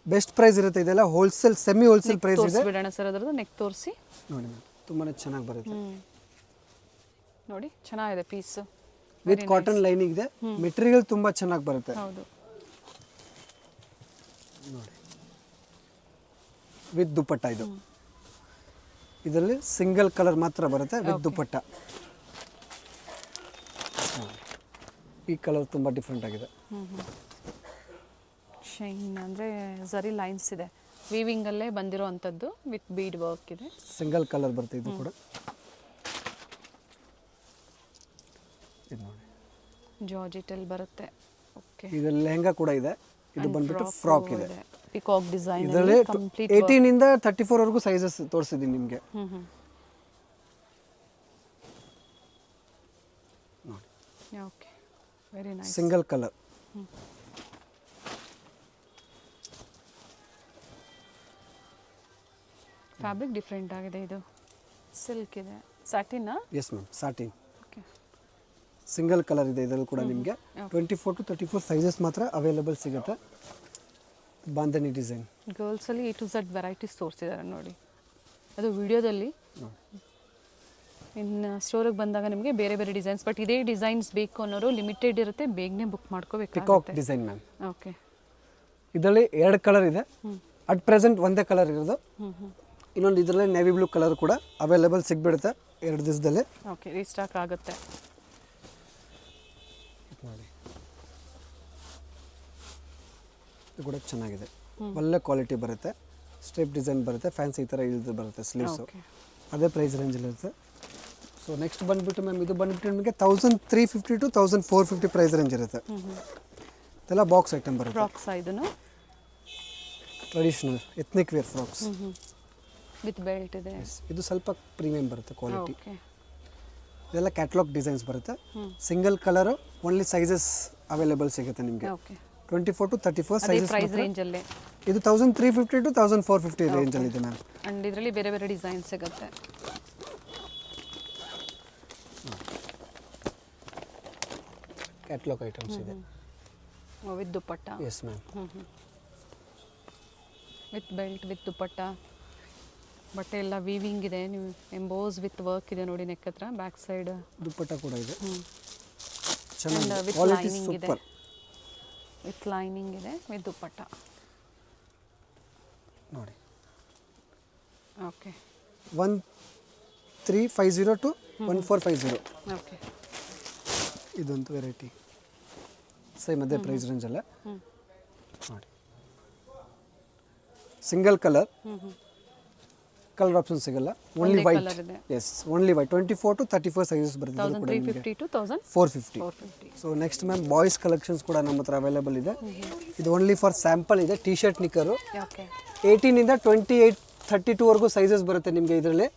ಬೆಸ್ಟ್ ಪ್ರೈಸ್ ಇರುತ್ತೆ. ಇದೆಲ್ಲ ಹೋಲ್ಸೇಲ್, ಸೆಮಿ ಹೋಲ್ಸೇಲ್ ಪ್ರೈಸ್ ಇದೆ. ಬಿಡೋಣ ಸರ್, ಅದರದ್ದು ನೆಕ್ ತೋರಿಸಿ ನೋಡಿ ಮ್ಯಾಮ್. ತುಂಬಾ ಚೆನ್ನಾಗಿ ಬರುತ್ತೆ ನೋಡಿ. ಚೆನ್ನಾಗಿದೆ ಪೀಸ್. ವಿತ್ ಕಾಟನ್ ಲೈನಿಂಗ್ ಇದೆ. ಮೆಟೀರಿಯಲ್ ತುಂಬಾ ಚೆನ್ನಾಗಿ ಬರುತ್ತೆ. ಹೌದು. ನೋಡಿ, ವಿತ್ ದುಪ್ಪಟ್ಟ. ಇದು ಇದರಲ್ಲಿ ಸಿಂಗಲ್ ಕಲರ್ ಮಾತ್ರ ಬರುತ್ತೆ ವಿತ್ ದುಪ್ಪಟ್ಟ. ಈ ಕಲರ್ ತುಂಬಾ ಡಿಫ್ರೆಂಟ್ ಆಗಿದೆ. ಶೈನ್ ಅಂದರೆ ಝರಿ ಲೈನ್ಸ್ ಇದೆ. ವೀವಿಂಗಲ್ಲೇ ಬಂದಿರೋ ಅಂಥದ್ದು ವಿತ್ ಬೀಡ್ ವರ್ಕ್ ಇದೆ. ಸಿಂಗಲ್ ಕಲರ್ ಬರುತ್ತೆ ಇದು ಕೂಡ. ಇದು ನೋಡಿ, ಜಾರ್ಜೆಟಲ್ಲಿ ಬರುತ್ತೆ. ಓಕೆ. ಇದು ಲೆಹಂಗಾ ಕೂಡ ಇದೆ. ಇದು ಬಂದ್ಬಿಟ್ಟು ಫ್ರಾಕ್ ಇದೆ. ಪಿಕಾಕ್ ಡಿಸೈನ್ ಇದರಲ್ಲಿ ಕಂಪ್ಲೀಟ್ 18 ಇಂದ 34 ವರೆಗೂ ಸೈಜಸ್ ತೋರಿಸಿದ್ದೀನಿ ನಿಮಗೆ. Okay very nice. Single colour. Fabric different ಆಗಿದೆ, ಇದು ಸಿಲ್ಕ್ ಇದೆ, ಸ್ಯಾಟಿನಾ? Yes ma'am, satin. Okay single colour ಇದೆ ಇದರಲ್ಲಿ ಕೂಡ ನಿಮಗೆ. 24 to 34 ಸೈಜಸ್ ಮಾತ್ರ ಅವೈಲೇಬಲ್ ಸಿಗುತ್ತೆ. ಬಾಂಧನಿ ಡಿಸೈನ್. ಗರ್ಲ್ಸಲ್ಲಿ A to Z ವೆರೈಟೀಸ್ ತೋರಿಸಿದ್ದಾರೆ ನೋಡಿ, ಅದು ವಿಡಿಯೋದಲ್ಲಿ. ಇನ್ನು ಸ್ಟೋರಿಗೆ ಬಂದಾಗ ನಿಮಗೆ ಬೇರೆ ಬೇರೆ ಡಿಸೈನ್ಸ್, ಬಟ್ ಇದೇ ಡಿಸೈನ್ಸ್ ಬೇಕು ಅನ್ನೋರು ಲಿಮಿಟೆಡ್ ಇರುತ್ತೆ, ಬೇಗನೆ ಬುಕ್ ಮಾಡ್ಕೋಬೇಕು. Peacock design ma'am. ಓಕೆ ಇದರಲ್ಲಿ 2 ಕಲರ್ ಇದೆ. ಅಟ್ ಪ್ರೆಸೆಂಟ್ ಒಂದೇ ಕಲರ್ ಇರೋದು. ಇನ್ನೊಂದು ಇದರಲ್ಲಿ ನೇವಿ ಬ್ಲೂ ಕಲರ್ ಕೂಡ ಅವೈಲೇಬಲ್ ಸಿಗ್ಬಿಡುತ್ತೆ 2 ದಿವಸದಲ್ಲಿ. ಓಕೆ ರೀಸ್ಟಾಕ್ ಆಗುತ್ತೆ. ನೋಡಿ ಇದು ಕೂಡ ಚೆನ್ನಾಗಿದೆ, ಒಳ್ಳೆ ಕ್ವಾಲಿಟಿ ಬರುತ್ತೆ. ಸ್ಟ್ರಿಪ್ ಡಿಸೈನ್ ಬರುತ್ತೆ, ಫ್ಯಾನ್ಸಿ ಈ ಥರ ಇಳಿದು ಬರುತ್ತೆ ಸ್ಲೀವ್ಸು. ಅದೇ ಪ್ರೈಸ್ ರೇಂಜಲ್ಲಿ ಇರುತ್ತೆ. ಸೊ ನೆಕ್ಸ್ಟ್ ಬಂದುಬಿಟ್ಟು ಮ್ಯಾಮ್, ಇದು ಬಂದುಬಿಟ್ಟು ನಿಮಗೆ 1350 to 1450 ಪ್ರೈಸ್ ರೇಂಜ್ ಇರುತ್ತೆ. ಇದೆಲ್ಲ ಬಾಕ್ಸ್ ಐಟಮ್ ಬರುತ್ತೆ. ಫ್ರಾಕ್ಸ್ ಇದನ್ನು traditional ethnic wear frocks with belt ಇದೆ. ಇದು ಸ್ವಲ್ಪ ಪ್ರೀಮಿಯಂ ಬರುತ್ತೆ ಕ್ವಾಲಿಟಿ. ಓಕೆ ಇದೆಲ್ಲ ಕ್ಯಾಟ್ಲಾಗ್ ಡಿಸೈನ್ಸ್ ಬರುತ್ತೆ. Single colour, only sizes available ಸಿಗುತ್ತೆ ನಿಮಗೆ. Okay 24 to 34 sizes. ಪ್ರೈಸ್ ರೇಂಜಲ್ಲೇ ಇದು 1350 to 1450 ರೇಂಜಲ್ಲಿ ಇದೆ ಮ್ಯಾಮ್. ಆ್ಯಂಡ್ ಇದರಲ್ಲಿ ಬೇರೆ ಬೇರೆ ಡಿಸೈನ್ ಸಿಗುತ್ತೆ. ಕ್ಯಾಟ್ಲಾಗ್ ಐಟಮ್ಸ್ ಇದೆ with dupatta. Yes ma'am. With belt with dupatta. ಬಟ್ಟೆ ಎಲ್ಲ ವೀವಿಂಗ್ ಇದೆ, ನೀವು ಎಂಬೋಸ್ ವಿತ್ ವರ್ಕ್ ಇದೆ ನೋಡಿ ನೆಕ್ ಹತ್ರ, ಬ್ಯಾಕ್ ಸೈಡ್ ದುಪ್ಪಟ್ಟ ಕೂಡ ಇದೆ. And with ಕ್ವಾಲಿಟಿ lining ಇದೆ. ಸೂಪರ್. ವಿತ್ ಲೈನಿಂಗ್ ಇದೆ ವಿತ್ ದುಪ್ಪಟ್ಟ. ನೋಡಿ ಓಕೆ 1350 to 1450 ಓಕೆ ಇದೊಂದು ವೆರೈಟಿ ಸೇಮ್ ಅದೇ ಪ್ರೈಸ್ ರೇಂಜಲ್ಲ. ನೋಡಿ ಸಿಂಗಲ್ ಕಲರ್, ಕಲರ್ ಆಪ್ಷನ್ ಸಿಗಲ್ಲ, only white. Yes only white. 24 to 34 sizes ಬರುತ್ತೆ. 1350 to 1450. So next ma'am boys collections ಕೂಡ ನಮ್ಮ ಹತ್ರ ಅವೈಲೇಬಲ್ ಇದೆ. ಇದು ಓನ್ಲಿ ಫಾರ್ ಸ್ಯಾಂಪಲ್ ಇದೆ. ಟಿ ಶರ್ಟ್ ನಿಕ್ಕರು ಓಕೆ 18 ಇಂದ 28, 32 ವರೆಗೂ ಸೈಜಸ್ ಬರುತ್ತೆ ನಿಮಗೆ ಇದರಲ್ಲಿ.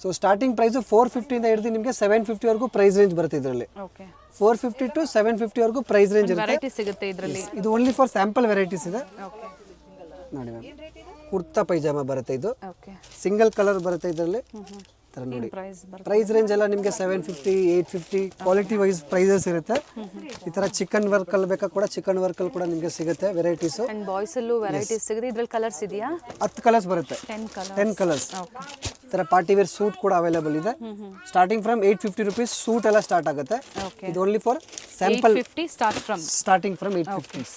ಸೊ ಸ್ಟಾರ್ಟಿಂಗ್ ಪ್ರೈಸು 450 ಇಂದ ಹಿಡಿದು ನಿಮಗೆ 750 ವರೆಗೂ ಪ್ರೈಸ್ ರೇಂಜ್ ಬರುತ್ತೆ ಇದರಲ್ಲಿ. ಓಕೆ 450 to 750 ವರೆಗೂ ಪ್ರೈಸ್ ರೇಂಜ್ ಇರುತ್ತೆ. ವೆರೈಟಿ ಸಿಗುತ್ತೆ ಇದರಲ್ಲಿ. ಇದು ಓನ್ಲಿ ಫಾರ್ ಸ್ಯಾಂಪಲ್ ವೆರೈಟೀಸ್ ಇದೆ. ಓಕೆ ನೋಡಿ ಮ್ಯಾಮ್, ಕುರ್ತಾ ಪೈಜಾಮ ಬರುತ್ತೆ. ಇದು ಓಕೆ ಸಿಂಗಲ್ ಕಲರ್ ಬರುತ್ತೆ ಇದರಲ್ಲಿ. ಥರ ನೋಡಿ ಪ್ರೈಸ್ ಬರುತ್ತೆ. ಪ್ರೈಸ್ ರೇಂಜ್ ಎಲ್ಲ ನಿಮಗೆ 750, 850 ಕ್ವಾಲಿಟಿ ವೈಸ್ ಪ್ರೈಸಸ್ ಇರುತ್ತೆ. ಈ ಥರ ಚಿಕನ್ ವರ್ಕಲ್ಲಿ ಬೇಕಾ ಕೂಡ ಚಿಕನ್ ವರ್ಕಲ್ಲಿ ಕೂಡ ನಿಮಗೆ ಸಿಗುತ್ತೆ ವೆರೈಟೀಸು. ಅಂಡ್ ಬಾಯ್ಸ್ ಅಲ್ಲೂ ವೆರೈಟೀಸ್ ಸಿಗುತ್ತೆ. ಇದ್ರಲ್ಲಿ ಕಲರ್ಸ್ ಇದೆಯಾ? 10 ಕಲರ್ಸ್ ಬರುತ್ತೆ. 10 ಕಲರ್ಸ್. ಈ ಥರ ಪಾರ್ಟಿ ವೇರ್ ಸೂಟ್ ಕೂಡ ಅವೈಲೇಬಲ್ ಇದೆ. ಸ್ಟಾರ್ಟಿಂಗ್ ಫ್ರಮ್ 850 ರುಪೀಸ್ ಸೂಟ್ ಎಲ್ಲ ಸ್ಟಾರ್ಟ್ ಆಗುತ್ತೆ. ಇದು only for sample. 850 starting from 850.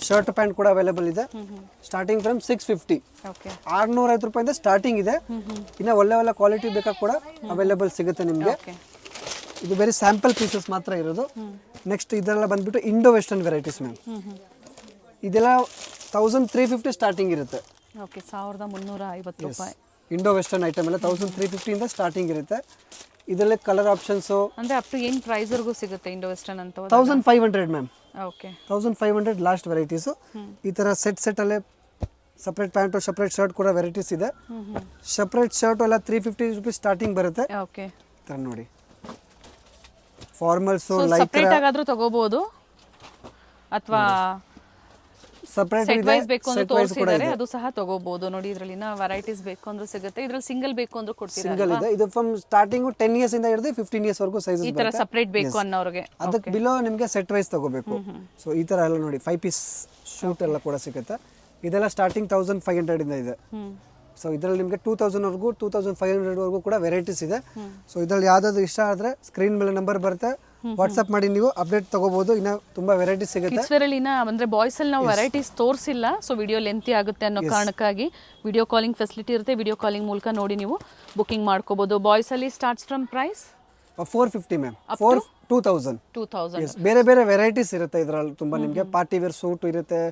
Shirt pant ಕೂಡ ಅವೈಲೇಬಲ್ ಇದೆ. Starting from 650. ಓಕೆ 650 ರೂಪಾಯಿಂದ ಸ್ಟಾರ್ಟಿಂಗ್ ಇದೆ. ಇನ್ನು ಒಳ್ಳೆ ಒಳ್ಳೆ ಕ್ವಾಲಿಟಿ ಬೇಕಾ ಕೂಡ ಅವೈಲೇಬಲ್ ಸಿಗುತ್ತೆ ನಿಮಗೆ. ಓಕೆ ಇದು ಬೇರೆ ಸ್ಯಾಂಪಲ್ ಪೀಸಸ್ ಮಾತ್ರ ಇರೋದು. ನೆಕ್ಸ್ಟ್ ಇದೆಲ್ಲ ಬಂದ್ಬಿಟ್ಟು ಇಂಡೋ ವೆಸ್ಟರ್ನ್ ವೆರೈಟೀಸ್ ಮ್ಯಾಮ್. ಇದೆಲ್ಲ 1350 ಸ್ಟಾರ್ಟಿಂಗ್ ಇರುತ್ತೆ. ಓಕೆ 1350 ರೂಪಾಯಿ. ಇಂಡೋ ವೆಸ್ಟರ್ನ್ ಐಟಮ್ ಎಲ್ಲ 1350 ಇಂದ ಸ್ಟಾರ್ಟಿಂಗ್ ಇರುತ್ತೆ. ಇದರಲ್ಲಿ ಕಲರ್ ಆಪ್ಷನ್ಸು ಅಂದ್ರೆ ಅಪ್ ಟು ಏನು ಪ್ರೈಸ್ ವರೆಗೂ ಸಿಗುತ್ತೆ ಇಂಡೋ ವೆಸ್ಟರ್ನ್ ಅಂತ? 1500 ಮ್ಯಾಮ್. Okay 1500 last varieties. ಈ ಥರ ಸೆಟ್ಟಲ್ಲೇ ಸಪ್ರೇಟ್ ಪ್ಯಾಂಟು ಸಪ್ರೇಟ್ ಶರ್ಟ್ ಕೂಡ ವೆರೈಟೀಸ್ ಇದೆ. ಸಪ್ರೇಟ್ ಶರ್ಟ್ ಎಲ್ಲ 350 ರುಪೀಸ್ ಸ್ಟಾರ್ಟಿಂಗ್ ಬರುತ್ತೆ. ಓಕೆ ಥರ ನೋಡಿ ಫಾರ್ಮಲ್ಸು ಲೈಕ್ ಸಪ್ರೇಟ್ ಆಗಾದ್ರೂ ತಗೋಬಹುದು ಅಥವಾ ಸಪ್ರೇಟ್ ಸೆಟ್ ಇದೆ. ವೈಸ್ ಬೇಕು ಅಂದ್ರೆ ತೋರಿಸಿದ್ದಾರೆ, ಅದು ಸಹ ತಗೋಬಹುದು. ನೋಡಿ ಇದರಲ್ಲಿ ಇನ್ನ ವೆರೈಟೀಸ್ ಬೇಕು ಅಂದ್ರೆ ಸಿಗುತ್ತೆ. ಇದರಲ್ಲಿ ಸಿಂಗಲ್ ಬೇಕು ಅಂದ್ರೆ ಕೊಡ್ತೀರಾ? ಸಿಂಗಲ್ ಇದೆ. ಇದು ಫ್ರಮ್ ಸ್ಟಾರ್ಟಿಂಗ್ 10 ಇಯರ್ಸ್ ಇಂದ ಹಿಡಿದು 15 ಇಯರ್ಸ್ ವರೆಗೂ ಸೈಜಸ್ ಈ ತರ ಸಪ್ರೇಟ್ ಬೇಕು ಅನ್ನೋರಿಗೆ. ಅದಕ್ಕೆ ಬಿಲೋ ನಿಮಗೆ ಸೆಟ್ ವೈಸ್ ತಗೋಬೇಕು. ಸೊ ಈ ತರ ಎಲ್ಲ ನೋಡಿ 5 ಪೀಸ್ ಶೂಟ್ ಎಲ್ಲ ಕೂಡ ಸಿಗುತ್ತೆ. ಇದೆಲ್ಲ ಸ್ಟಾರ್ಟಿಂಗ್ 1500 ಇಂದ ಇದೆ. ಸೊ ಇದರಲ್ಲಿ ನಿಮಗೆ 2000 ವರೆಗೂ 2500 ವರೆಗೂ ಕೂಡ ವೆರೈಟೀಸ್ ಇದೆ. ಸೊ ಇದರಲ್ಲಿ ಯಾವ್ದಾದ್ರು ಇಷ್ಟ ಆದ್ರೆ ಸ್ಕ್ರೀನ್ ಮೇಲೆ ನಂಬರ್ ಬರುತ್ತೆ, ವಾಟ್ಸ್ಆಪ್ ಮಾಡಿ ನೀವು ಅಪ್ಡೇಟ್ ತಗೋಬಹುದು. ಇನ್ನ ತುಂಬಾ ವೆರೈಟೀಸ್ ಸಿಗುತ್ತೆ. ಕಿಡ್ಸ್ ವೇರ್ ಅಲ್ಲಿ ಅಂದ್ರೆ ಬಾಯ್ಸ್ ಅಲ್ಲಿ ನಾವು ವೆರೈಟೀಸ್ ತೋರಿಸಿಲ್ಲ, ಸೊ ವಿಡಿಯೋ ಲೆಂತಿ ಆಗುತ್ತೆ ಅನ್ನೋ ಕಾರಣಕ್ಕಾಗಿ ವಿಡಿಯೋ ಕಾಲಿಂಗ್ ಫೆಸಿಲಿಟಿ ಇರುತ್ತೆ. ವಿಡಿಯೋ ಕಾಲಿಂಗ್ ಮೂಲಕ ನೋಡಿ ನೀವು ಬುಕಿಂಗ್ ಮಾಡ್ಕೋಬಹುದು. ಬಾಯ್ಸ್ ಅಲ್ಲಿ ಸ್ಟಾರ್ಟ್ಸ್ ಫ್ರಮ್ ಪ್ರೈಸ್ 450 ಮ್ಯಾಮ್. 2000. 2000. ಬೇರೆ ಬೇರೆ ವೆರೈಟೀಸ್ ಇರುತ್ತೆ ಇದರಲ್ಲಿ ತುಂಬಾ. ನಿಮಗೆ ಪಾರ್ಟಿ ವೇರ್ ಸೂಟ್ ಇರುತ್ತೆ,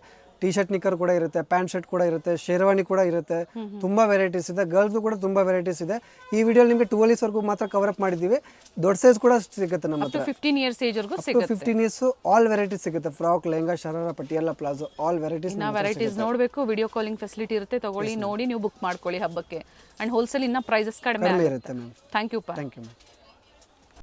ಟಿ ಶರ್ಟ್ ನಿಕ್ಕರ್ ಕೂಡ ಇರುತ್ತೆ, ಪ್ಯಾಂಟ್ ಶರ್ಟ್ ಕೂಡ ಇರುತ್ತೆ, ಶೇರ್ವಾನಿ ಕೂಡ ಇರುತ್ತೆ. ತುಂಬಾ ವೆರೈಟೀಸ್ ಇದೆ. ಗರ್ಲ್ಸ್ ಕೂಡ ತುಂಬಾ ವೆರೈಟೀಸ್ ಇದೆ. ಈ ವಿಡಿಯೋ ನಿಮಗೆ 12 ವರೆಗೂ ಮಾತ್ರ ಕವರ್ ಅಪ್ ಮಾಡಿದ್ದೀವಿ. ದೊಡ್ಡ ಸೈಜ್ ಕೂಡ ಸಿಗುತ್ತೆ ನಮ್ಮ ಹತ್ರ. 15 ಇಯರ್ಸ್ ಏಜ್ ವರೆಗೂ 15 ಇಯರ್ಸ್ ಆಲ್ ವೆರೈಟೀಸ್ ಸಿಗುತ್ತೆ. Frock, lehenga, sharara, Patiala, palazzo all varieties. Varieties ನೋಡಬೇಕು, ವಿಡಿಯೋ ಕಾಲಿಂಗ್ ಫೆಸಿಲಿಟಿ ಇರುತ್ತೆ, ತಗೊಳ್ಳಿ, ನೋಡಿ ನೀವು ಬುಕ್ ಮಾಡ್ಕೊಳ್ಳಿ ಹಬ್ಬಕ್ಕೆ. ಅಂಡ್ ಹೋಲ್ಸೇಲ್ ಇನ್ನ ಪ್ರೈಸಸ್ ಕಡಿಮೆ ಇರುತ್ತೆ ma'am. Thank you. Thank you ma'am.